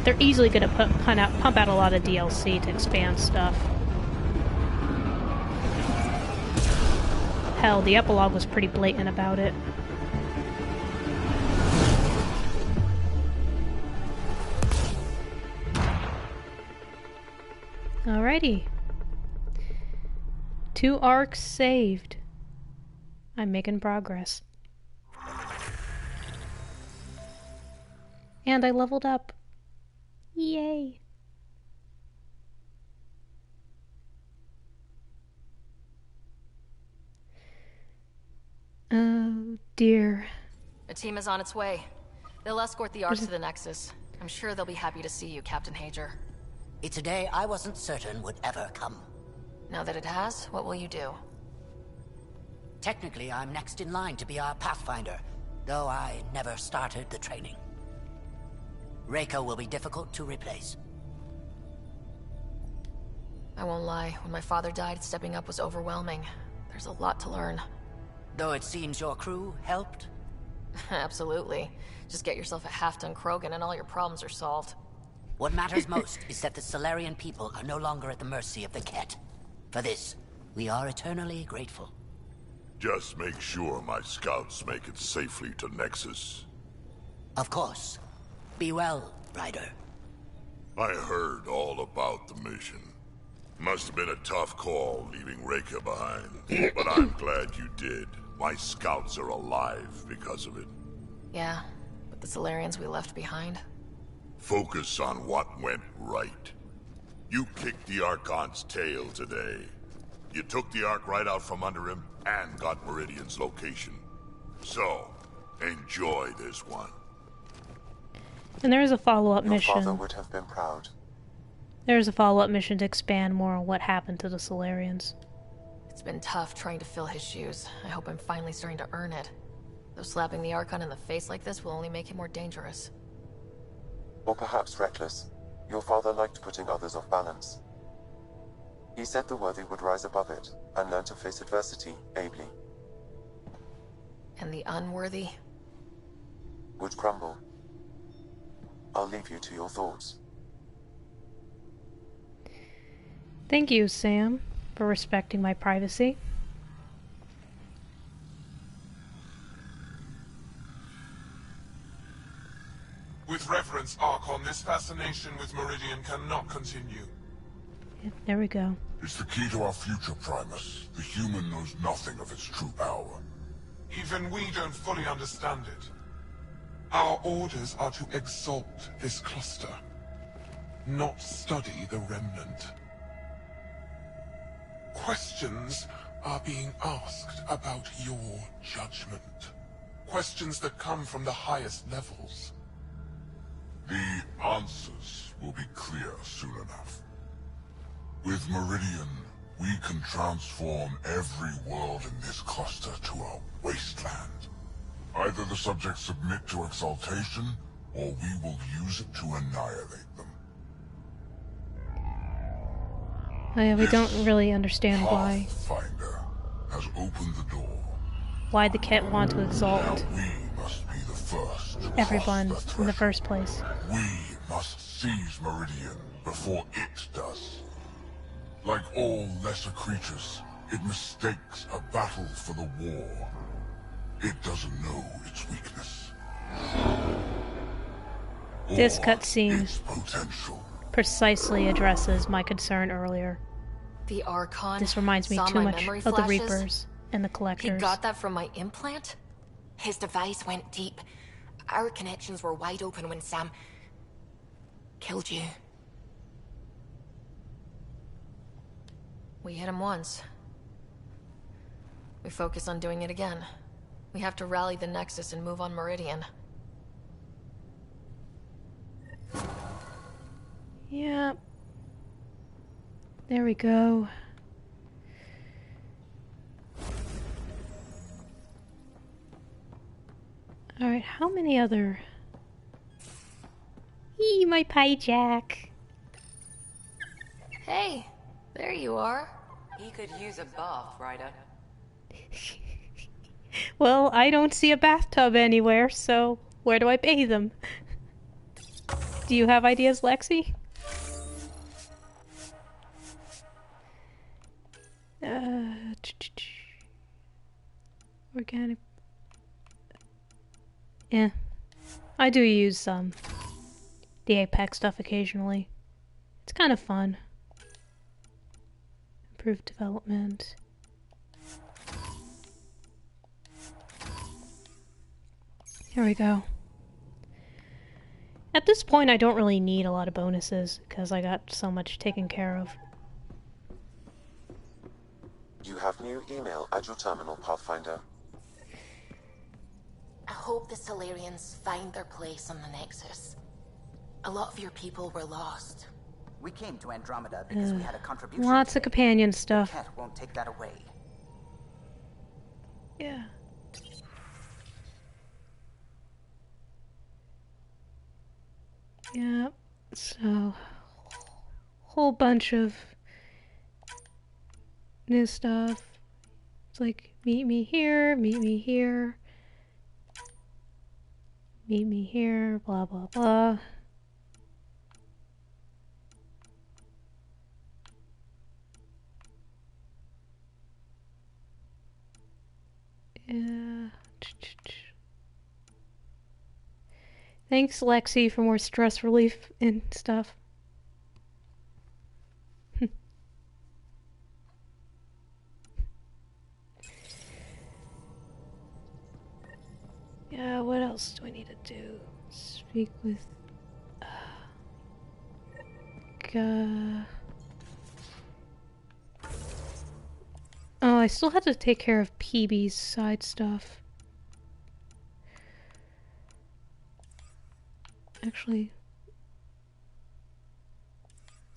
they're easily going to pump out a lot of DLC to expand stuff. Hell, the epilogue was pretty blatant about it. Alrighty. 2 arcs saved. I'm making progress. And I leveled up. Yay! Oh dear. A team is on its way. They'll escort the Ark to the Nexus. I'm sure they'll be happy to see you, Captain Hager. It's a day I wasn't certain would ever come. Now that it has, what will you do? Technically, I'm next in line to be our Pathfinder, though I never started the training. Reika will be difficult to replace. I won't lie, when my father died, stepping up was overwhelming. There's a lot to learn. Though it seems your crew helped? Absolutely. Just get yourself a half-ton Krogan and all your problems are solved. What matters most is that the Salarian people are no longer at the mercy of the Kett. For this, we are eternally grateful. Just make sure my scouts make it safely to Nexus. Of course. Be well, Ryder. I heard all about the mission. Must have been a tough call leaving Reika behind, but I'm glad you did. My scouts are alive because of it. Yeah, but the Salarians we left behind? Focus on what went right. You kicked the Archon's tail today. You took the Ark right out from under him and got Meridian's location. So, enjoy this one. And there is a follow-up mission. Your father would have been proud. There is a follow-up mission to expand more on what happened to the Salarians. It's been tough trying to fill his shoes. I hope I'm finally starting to earn it. Though slapping the Archon in the face like this will only make him more dangerous. Or perhaps reckless. Your father liked putting others off balance. He said the worthy would rise above it, and learn to face adversity ably. And the unworthy? Would crumble. I'll leave you to your thoughts. Thank you, Sam, for respecting my privacy. With reverence, Archon, this fascination with Meridian cannot continue. Yep, there we go. It's the key to our future, Primus. The human knows nothing of its true power. Even we don't fully understand it. Our orders are to exalt this cluster, not study the remnant. Questions are being asked about your judgment. Questions that come from the highest levels. The answers will be clear soon enough. With Meridian, we can transform every world in this cluster to a wasteland. Either the subjects submit to exaltation, or we will use it to annihilate them. Oh yeah, we don't really understand why. Pathfinder has opened the door. Why the Kett want to Now exalt we must be the first to everyone cross the in the threshold. first place. We must seize Meridian before it does. Like all lesser creatures, it mistakes a battle for the war. It doesn't know its weakness. This Or cutscene its potential. precisely addresses my concern earlier. The Archon This reminds me saw too my much memory of the flashes? Reapers and the He Collectors. got that from my implant? His device went deep. Our connections were wide open when Sam killed you. We hit him once. We focus on doing it again. We have to rally the Nexus and move on Meridian. Yep. There we go. Alright, how many other... Eee, my pie jack! Hey, there you are. He could use a bath, Ryder. Well, I don't see a bathtub anywhere, so where do I bathe him? Do you have ideas, Lexi? Organic... Yeah. I do use, the Apex stuff occasionally. It's kind of fun. Improved development. Here we go. At this point, I don't really need a lot of bonuses, because I got so much taken care of. You have new email at your terminal, Pathfinder. I hope the Salarians find their place on the Nexus. A lot of your people were lost. We came to Andromeda because we had a contribution. Lots of companion stuff. Kett won't take that away. Yeah. Yeah, so whole bunch of new stuff. It's like meet me here, meet me here, meet me here, blah blah blah. Yeah. Thanks, Lexi, for more stress relief and stuff. Yeah, what else do I need to do? Speak with... Oh, I still had to take care of PB's side stuff. Actually,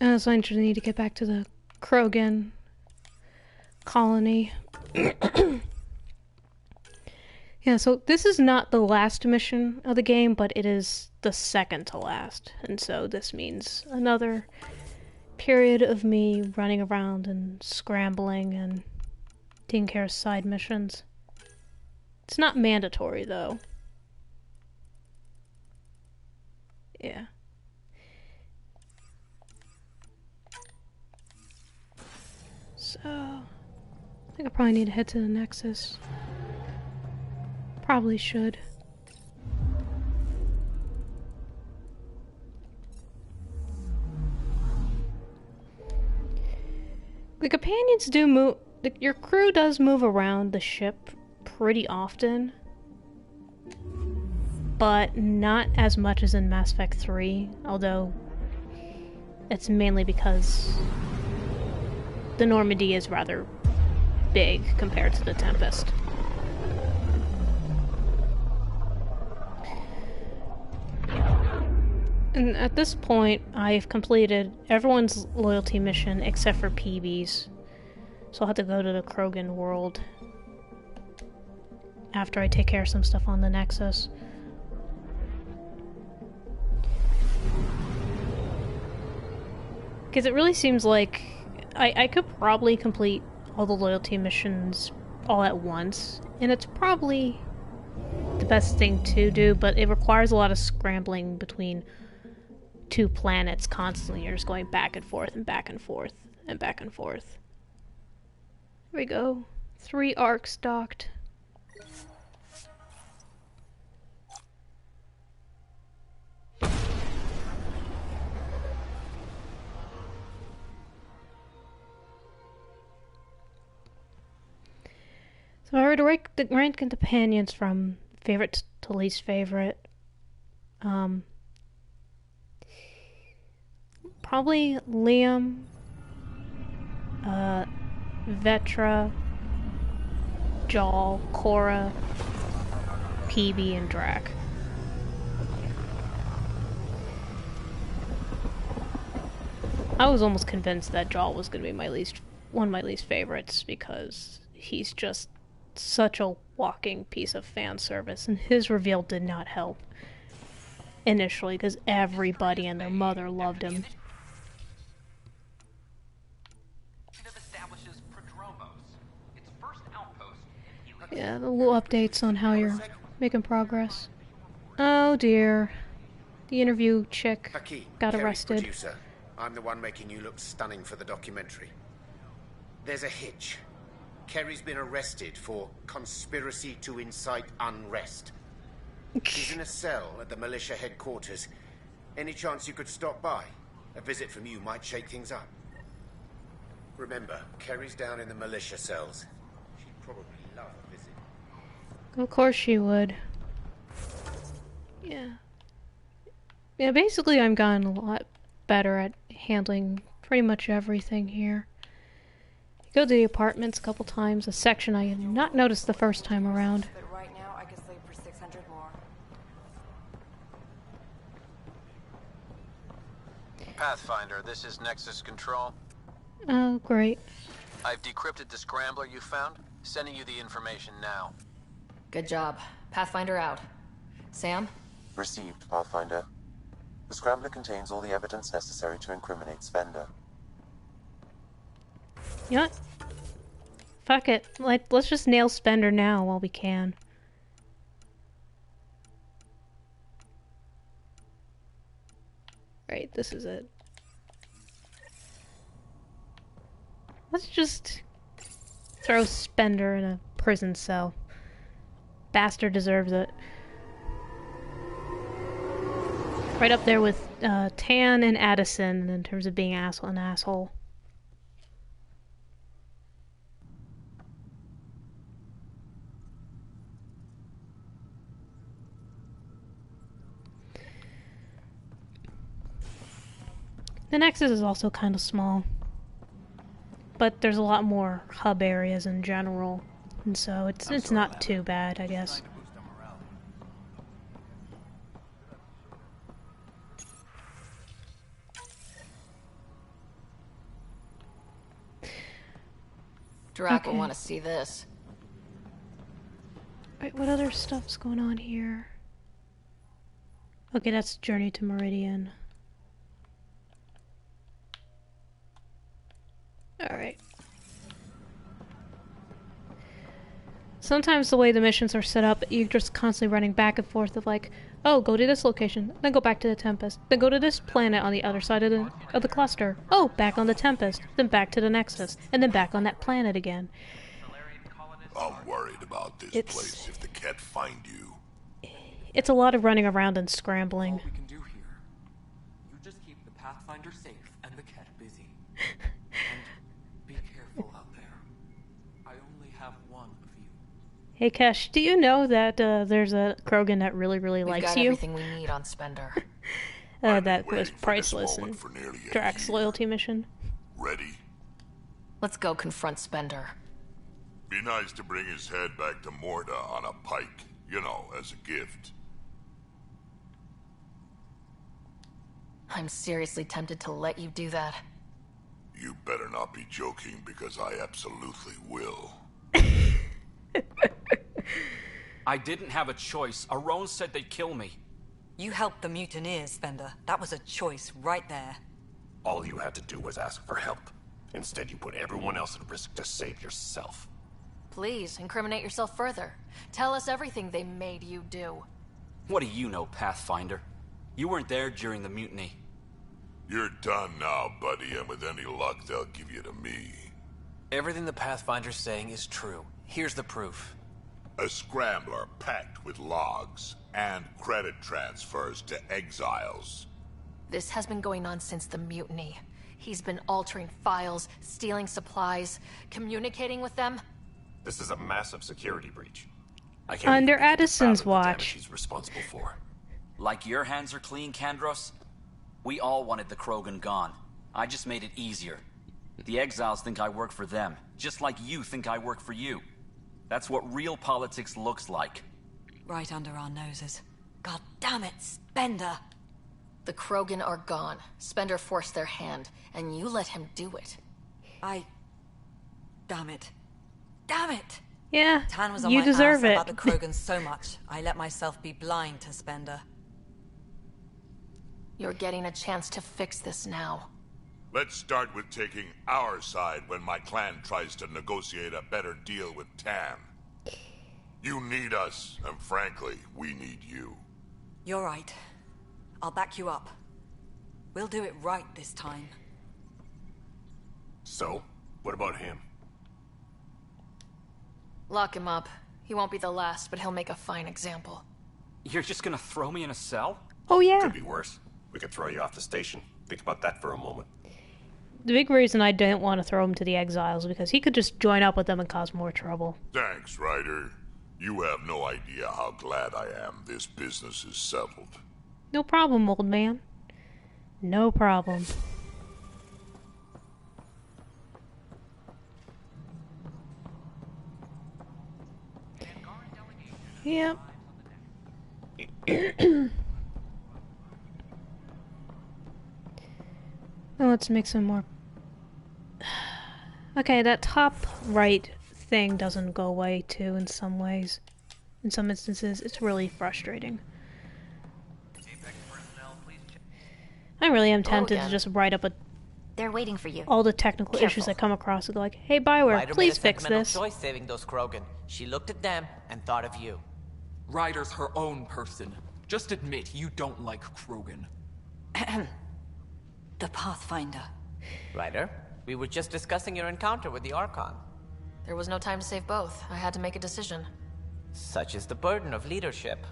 so I need to get back to the Krogan colony. Yeah, so this is not the last mission of the game, but it is the second to last. And so this means another period of me running around and scrambling and taking care of side missions. It's not mandatory, though. Yeah. So, I think I probably need to head to the Nexus. Probably should. The companions do move. Your crew does move around the ship pretty often. But not as much as in Mass Effect 3, although it's mainly because the Normandy is rather big compared to the Tempest. And at this point, I've completed everyone's loyalty mission except for PB's. So I'll have to go to the Krogan world after I take care of some stuff on the Nexus. Because it really seems like I could probably complete all the loyalty missions all at once, and it's probably the best thing to do, but it requires a lot of scrambling between two planets constantly. You're just going back and forth and back and forth and back and forth. Here we go. 3 arcs docked. So I were to rank the companions from favorite to least favorite. Probably Liam, Vetra, Jaal, Cora, PB, and Drac. I was almost convinced that Jaal was going to be one of my least favorites because he's just such a walking piece of fan service, and his reveal did not help initially because everybody and their mother loved him. Yeah, the little updates on how you're making progress. Oh dear. The interview chick got arrested. Producer. I'm the one making you look stunning for the documentary. There's a hitch. Kerry's been arrested for conspiracy to incite unrest. He's in a cell at the militia headquarters. Any chance you could stop by? A visit from you might shake things up. Remember, Kerry's down in the militia cells. She'd probably love a visit. Of course she would. Yeah. Yeah, basically I've gotten a lot better at handling pretty much everything here. Go to the apartments a couple times, a section I had not noticed the first time around. But right now I can sleep for 600 more. Pathfinder, this is Nexus Control. Oh, great. I've decrypted the scrambler you found. Sending you the information now. Good job. Pathfinder out. Sam? Received, Pathfinder. The scrambler contains all the evidence necessary to incriminate Spender. You know what? Fuck it. Let's just nail Spender now while we can. Right, this is it. Let's just throw Spender in a prison cell. Bastard deserves it. Right up there with Tan and Addison in terms of being an asshole. The Nexus is also kind of small, but there's a lot more hub areas in general, and so it's not too bad, I guess. Drac will want to see this. Right, what other stuff's going on here? Okay, that's Journey to Meridian. Alright. Sometimes the way the missions are set up, you're just constantly running back and forth of like, oh, go to this location, then go back to the Tempest, then go to this planet on the other side of the cluster. Oh, back on the Tempest, then back to the Nexus, and then back on that planet again. I'm worried about this place if the kett find you. It's a lot of running around and scrambling. All we can do here. You just keep the Pathfinder safe and the kett busy. And be careful out there. I only have one of you. Hey Kesh, do you know that there's a Krogan that really likes you? We've got everything we need on Spender. That was priceless in Drac's loyalty mission. Ready? Let's go confront Spender. Be nice to bring his head back to Morda on a pike, you know, as a gift. I'm seriously tempted to let you do that. You better not be joking, because I absolutely will. I didn't have a choice. Aron said they'd kill me. You helped the mutineers, Spender. That was a choice right there. All you had to do was ask for help. Instead, you put everyone else at risk to save yourself. Please, incriminate yourself further. Tell us everything they made you do. What do you know, Pathfinder? You weren't there during the mutiny. You're done now, buddy, and with any luck, they'll give you to me. Everything the Pathfinder's saying is true. Here's the proof. A scrambler packed with logs and credit transfers to exiles. This has been going on since the mutiny. He's been altering files, stealing supplies, communicating with them. This is a massive security breach. I can't under Addison's watch. He's responsible for. Like your hands are clean, Kandros? We all wanted the Krogan gone. I just made it easier. The exiles think I work for them, just like you think I work for you. That's what real politics looks like. Right under our noses. God damn it, Spender! The Krogan are gone. Spender forced their hand, and you let him do it. Damn it. Damn it! Yeah, Tan was on you my deserve ass it. about the Krogans so much, I let myself be blind to Spender. You're getting a chance to fix this now. Let's start with taking our side when my clan tries to negotiate a better deal with Tan. You need us, and frankly, we need you. You're right. I'll back you up. We'll do it right this time. So, what about him? Lock him up. He won't be the last, but he'll make a fine example. You're just gonna throw me in a cell? Oh yeah. Could be worse. We could throw you off the station. Think about that for a moment. The big reason I didn't want to throw him to the exiles is because he could just join up with them and cause more trouble. Thanks, Ryder. You have no idea how glad I am this business is settled. No problem, old man. No problem. Yep. Now let's make some more. Okay, that top right thing doesn't go away too in some ways. In some instances, it's really frustrating. I really am tempted to just write up They're waiting for you. all the technical issues I come across and go like, hey Bioware, Ryder please made a fix sentimental this. choice saving those Krogan. She looked at them and thought of you. Ryder's her own person. Just admit you don't like Krogan. The Pathfinder. Ryder, we were just discussing your encounter with the Archon. There was no time to save both. I had to make a decision. Such is the burden of leadership.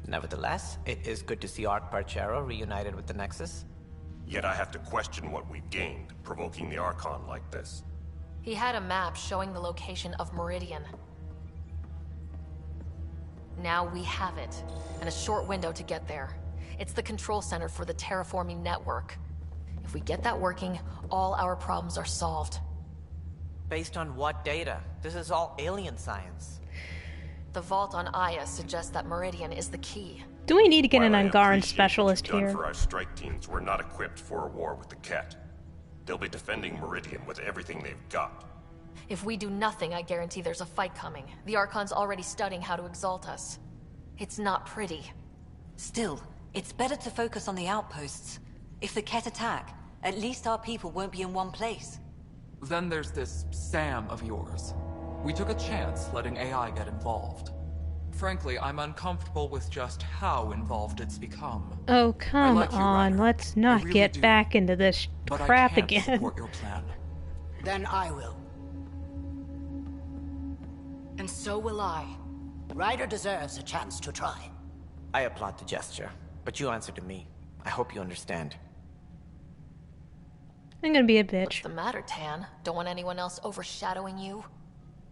Nevertheless, it is good to see Arch Parchero reunited with the Nexus. Yet I have to question what we've gained, provoking the Archon like this. He had a map showing the location of Meridian. Now we have it, and a short window to get there. It's the control center for the terraforming network. If we get that working, all our problems are solved. Based on what data? This is all alien science. The vault on Aya suggests that Meridian is the key. Do we need to get While I an Angaran appreciate specialist what you've here? done for our strike teams, we're not equipped for a war with the Kett. They'll be defending Meridian with everything they've got. If we do nothing, I guarantee there's a fight coming. The Archon's already studying how to exalt us. It's not pretty. Still, it's better to focus on the outposts. If the Kett attack, at least our people won't be in one place. Then there's this Sam of yours. We took a chance letting AI get involved. Frankly, I'm uncomfortable with just how involved it's become. Oh, come like you, on. Ryder. Let's I not really get do. back into this But crap I can't again. support your plan. Then I will. And so will I. Ryder deserves a chance to try. I applaud the gesture, but you answer to me. I hope you understand. I'm gonna be a bitch. What's the matter, Tan? Don't want anyone else overshadowing you?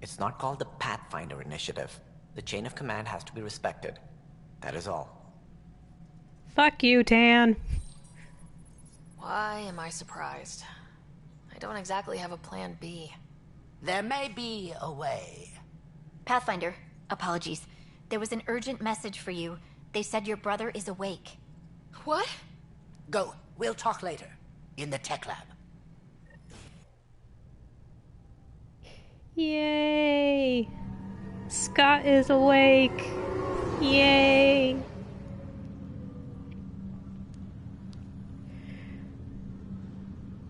It's not called the Pathfinder Initiative. The chain of command has to be respected. That is all. Fuck you, Tan. Why am I surprised? I don't exactly have a plan B. There may be a way. Pathfinder, apologies. There was an urgent message for you. They said your brother is awake. What? Go. We'll talk later. In the tech lab. Yay! Scott is awake. Yay!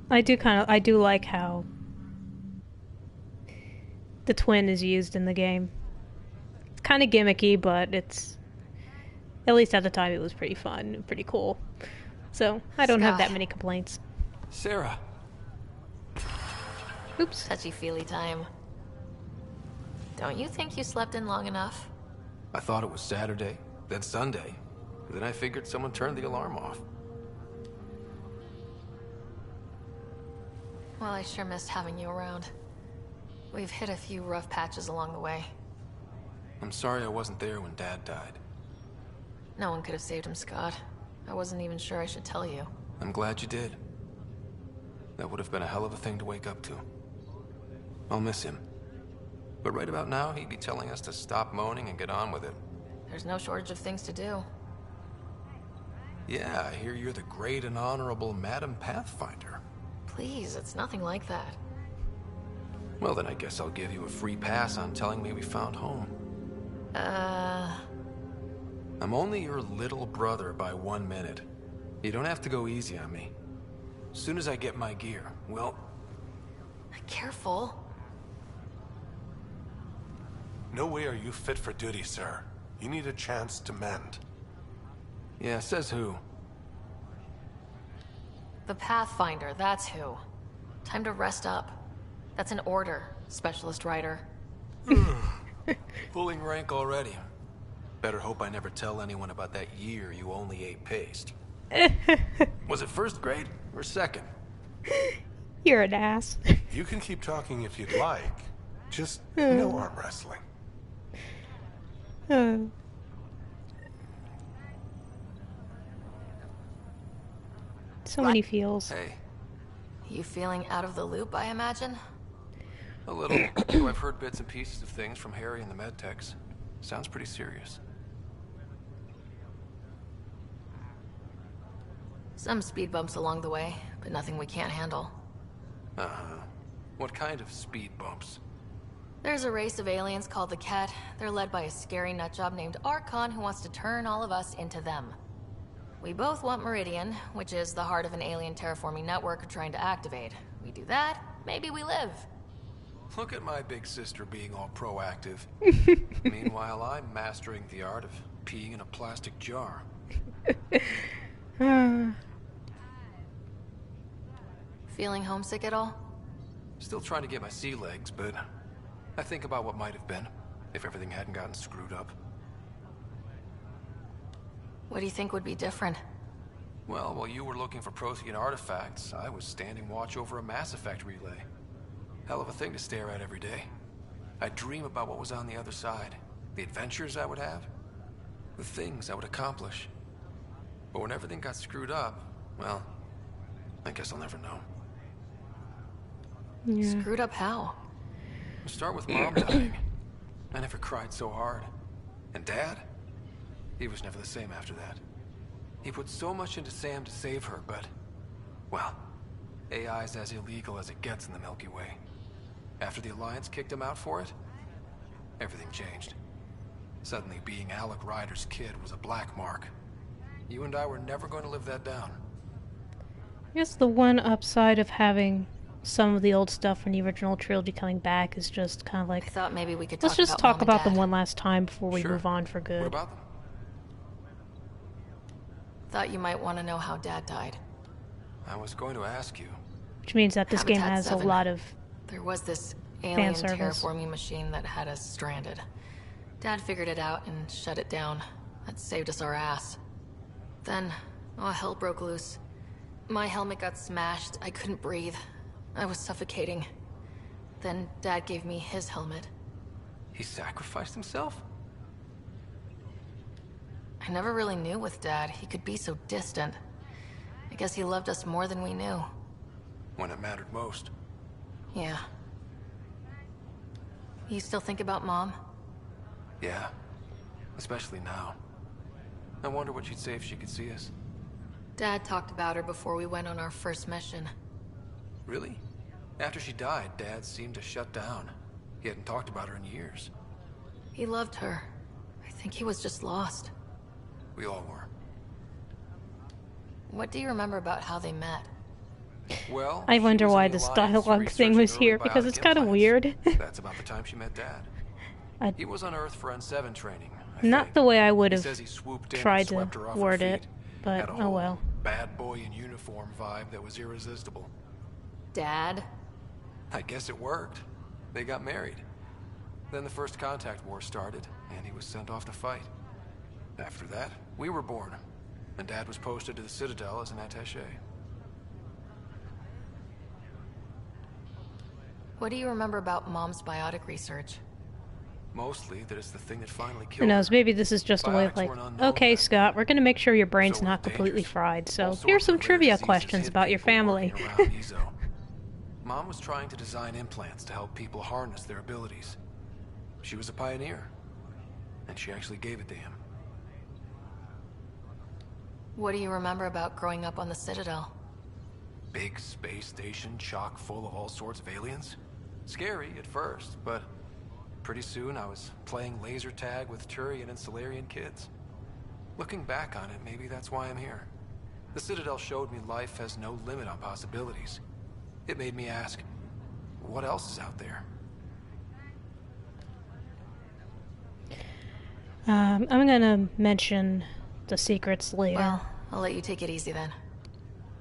I do like how the twin is used in the game. It's kind of gimmicky, but it's, at least at the time, it was pretty fun and pretty cool. So I don't have that many complaints. Sarah. Oops. Touchy-feely time. Don't you think you slept in long enough? I thought it was Saturday, then Sunday. Then I figured someone turned the alarm off. Well, I sure missed having you around. We've hit a few rough patches along the way. I'm sorry I wasn't there when Dad died. No one could have saved him, Scott. I wasn't even sure I should tell you. I'm glad you did. That would have been a hell of a thing to wake up to. I'll miss him. But right about now, he'd be telling us to stop moaning and get on with it. There's no shortage of things to do. Yeah, I hear you're the great and honorable Madam Pathfinder. Please, it's nothing like that. Well, then I guess I'll give you a free pass on telling me we found home. I'm only your little brother by 1 minute. You don't have to go easy on me. As soon as I get my gear, well... Careful. No way are you fit for duty, sir. You need a chance to mend. Yeah, says who? The Pathfinder, that's who. Time to rest up. That's an order, Specialist Writer. Pulling rank already. Better hope I never tell anyone about that year you only ate paste. Was it first grade or second? You're an ass. You can keep talking if you'd like. Just no arm wrestling. So many feels. Hey. You feeling out of the loop, I imagine? A little. Though I've heard bits and pieces of things from Harry and the medtechs. Sounds pretty serious. Some speed bumps along the way, but nothing we can't handle. Uh-huh. What kind of speed bumps? There's a race of aliens called the Kett. They're led by a scary nutjob named Archon who wants to turn all of us into them. We both want Meridian, which is the heart of an alien terraforming network we're trying to activate. We do that, maybe we live. Look at my big sister being all proactive. Meanwhile, I'm mastering the art of peeing in a plastic jar. Feeling homesick at all? Still trying to get my sea legs, but I think about what might have been if everything hadn't gotten screwed up. What do you think would be different? Well, while you were looking for Prothean artifacts, I was standing watch over a Mass Effect relay. Hell of a thing to stare at every day. I'd dream about what was on the other side, the adventures I would have, the things I would accomplish. But when everything got screwed up, well, I guess I'll never know. Yeah. Screwed up how? Start with Mom dying. I never cried so hard. And Dad? He was never the same after that. He put so much into Sam to save her, but... well, AI's as illegal as it gets in the Milky Way. After the Alliance kicked him out for it, everything changed. Suddenly being Alec Ryder's kid was a black mark. You and I were never going to live that down. I guess the one upside of having some of the old stuff from the original trilogy coming back is just kind of like... I thought maybe we could let's just talk about them one last time before we move on for good. What about them? Thought you might want to know how Dad died. I was going to ask you. Which means that this game has 7. a lot of There was this alien service. terraforming machine that had us stranded. Dad figured it out and shut it down. That saved us our ass. Then, hell broke loose. My helmet got smashed. I couldn't breathe. I was suffocating. Then Dad gave me his helmet. He sacrificed himself? I never really knew with Dad. He could be so distant. I guess he loved us more than we knew. When it mattered most. Yeah. You still think about Mom? Yeah. Especially now. I wonder what she'd say if she could see us. Dad talked about her before we went on our first mission. Really? After she died, Dad seemed to shut down. He hadn't talked about her in years. He loved her. I think he was just lost. We all were. What do you remember about how they met? Well, I wonder why this dialogue thing was here, because it's kind of weird. That's about the time she met Dad. He was on Earth for N7 training. Not the way I would He have says he swooped in tried and to swept her off her word feet. it, but Had a oh whole well. bad boy in uniform vibe that was irresistible. Dad? I guess it worked. They got married. Then the first contact war started, and he was sent off to fight. After that, we were born, and Dad was posted to the Citadel as an attaché. What do you remember about Mom's biotic research? Mostly that it's the thing that finally Who killed knows, her. maybe this is just a way of Biotics like, were an unknown okay, then. Scott, we're gonna make sure your brain's So not were completely dangerous. fried, so All here's sorts some of rare trivia diseases questions hit about your people family. working around Ezo. Mom was trying to design implants to help people harness their abilities. she was a pioneer. And she actually gave it to him. What do you remember about growing up on the Citadel? Big space station chock full of all sorts of aliens. Scary at first, but pretty soon I was playing laser tag with Turian and Salarian kids. Looking back on it, maybe that's why I'm here. The Citadel showed me life has no limit on possibilities. It made me ask, what else is out there? I'm gonna mention the secrets later. Well, I'll let you take it easy then.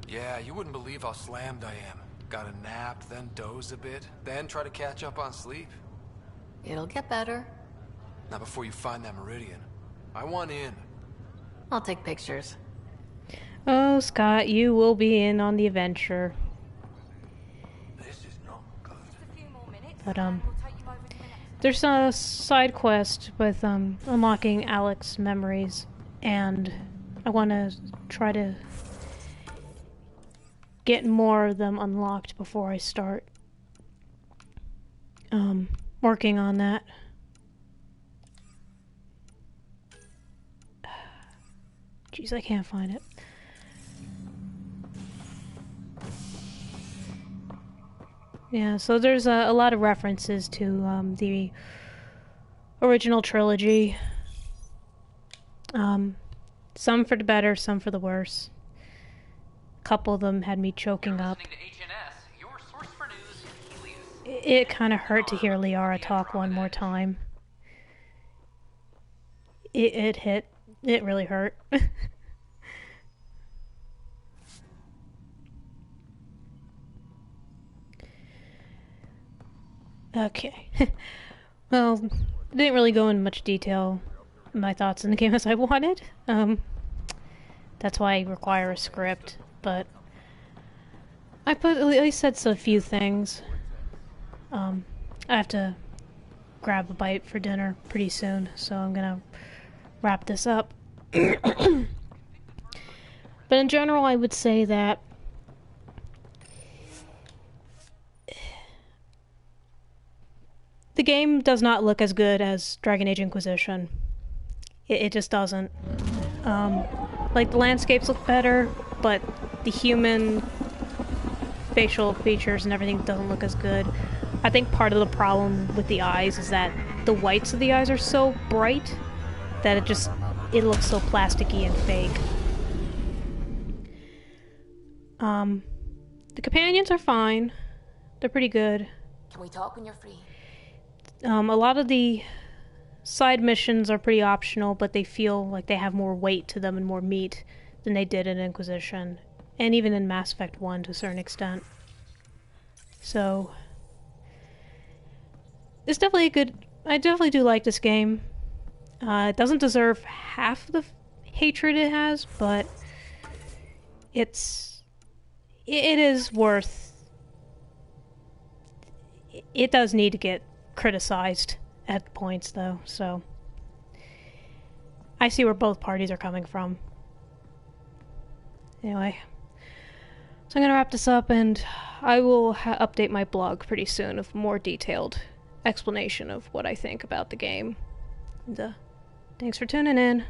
Yeah, you wouldn't believe how slammed I am. Gotta nap, then doze a bit, then try to catch up on sleep. It'll get better. Not before you find that Meridian. I want in. I'll take pictures. Oh, Scott, you will be in on the adventure. But, there's a side quest with, unlocking Alex's memories, and I want to try to get more of them unlocked before I start, working on that. Jeez, I can't find it. Yeah, so there's a lot of references to the original trilogy. Some for the better, some for the worse. A couple of them had me choking up. It kind of hurt to hear Liara talk one more time. It hit. It really hurt. Okay. Well, didn't really go in much detail in my thoughts in the game as I wanted. That's why I require a script, but I said a few things. I have to grab a bite for dinner pretty soon, so I'm gonna wrap this up. But in general, I would say that the game does not look as good as Dragon Age Inquisition. It just doesn't. Like, the landscapes look better, but the human facial features and everything doesn't look as good. I think part of the problem with the eyes is that the whites of the eyes are so bright that it looks so plasticky and fake. The companions are fine. They're pretty good. Can we talk when you're free? A lot of the side missions are pretty optional, but they feel like they have more weight to them and more meat than they did in Inquisition, and even in Mass Effect 1 to a certain extent. So, it's definitely a good... I definitely do like this game. It doesn't deserve half the hatred it has, but it is worth... It does need to get criticized at points, though, so I see where both parties are coming from. Anyway, so I'm gonna wrap this up, and I will update my blog pretty soon with more detailed explanation of what I think about the game. And, thanks for tuning in.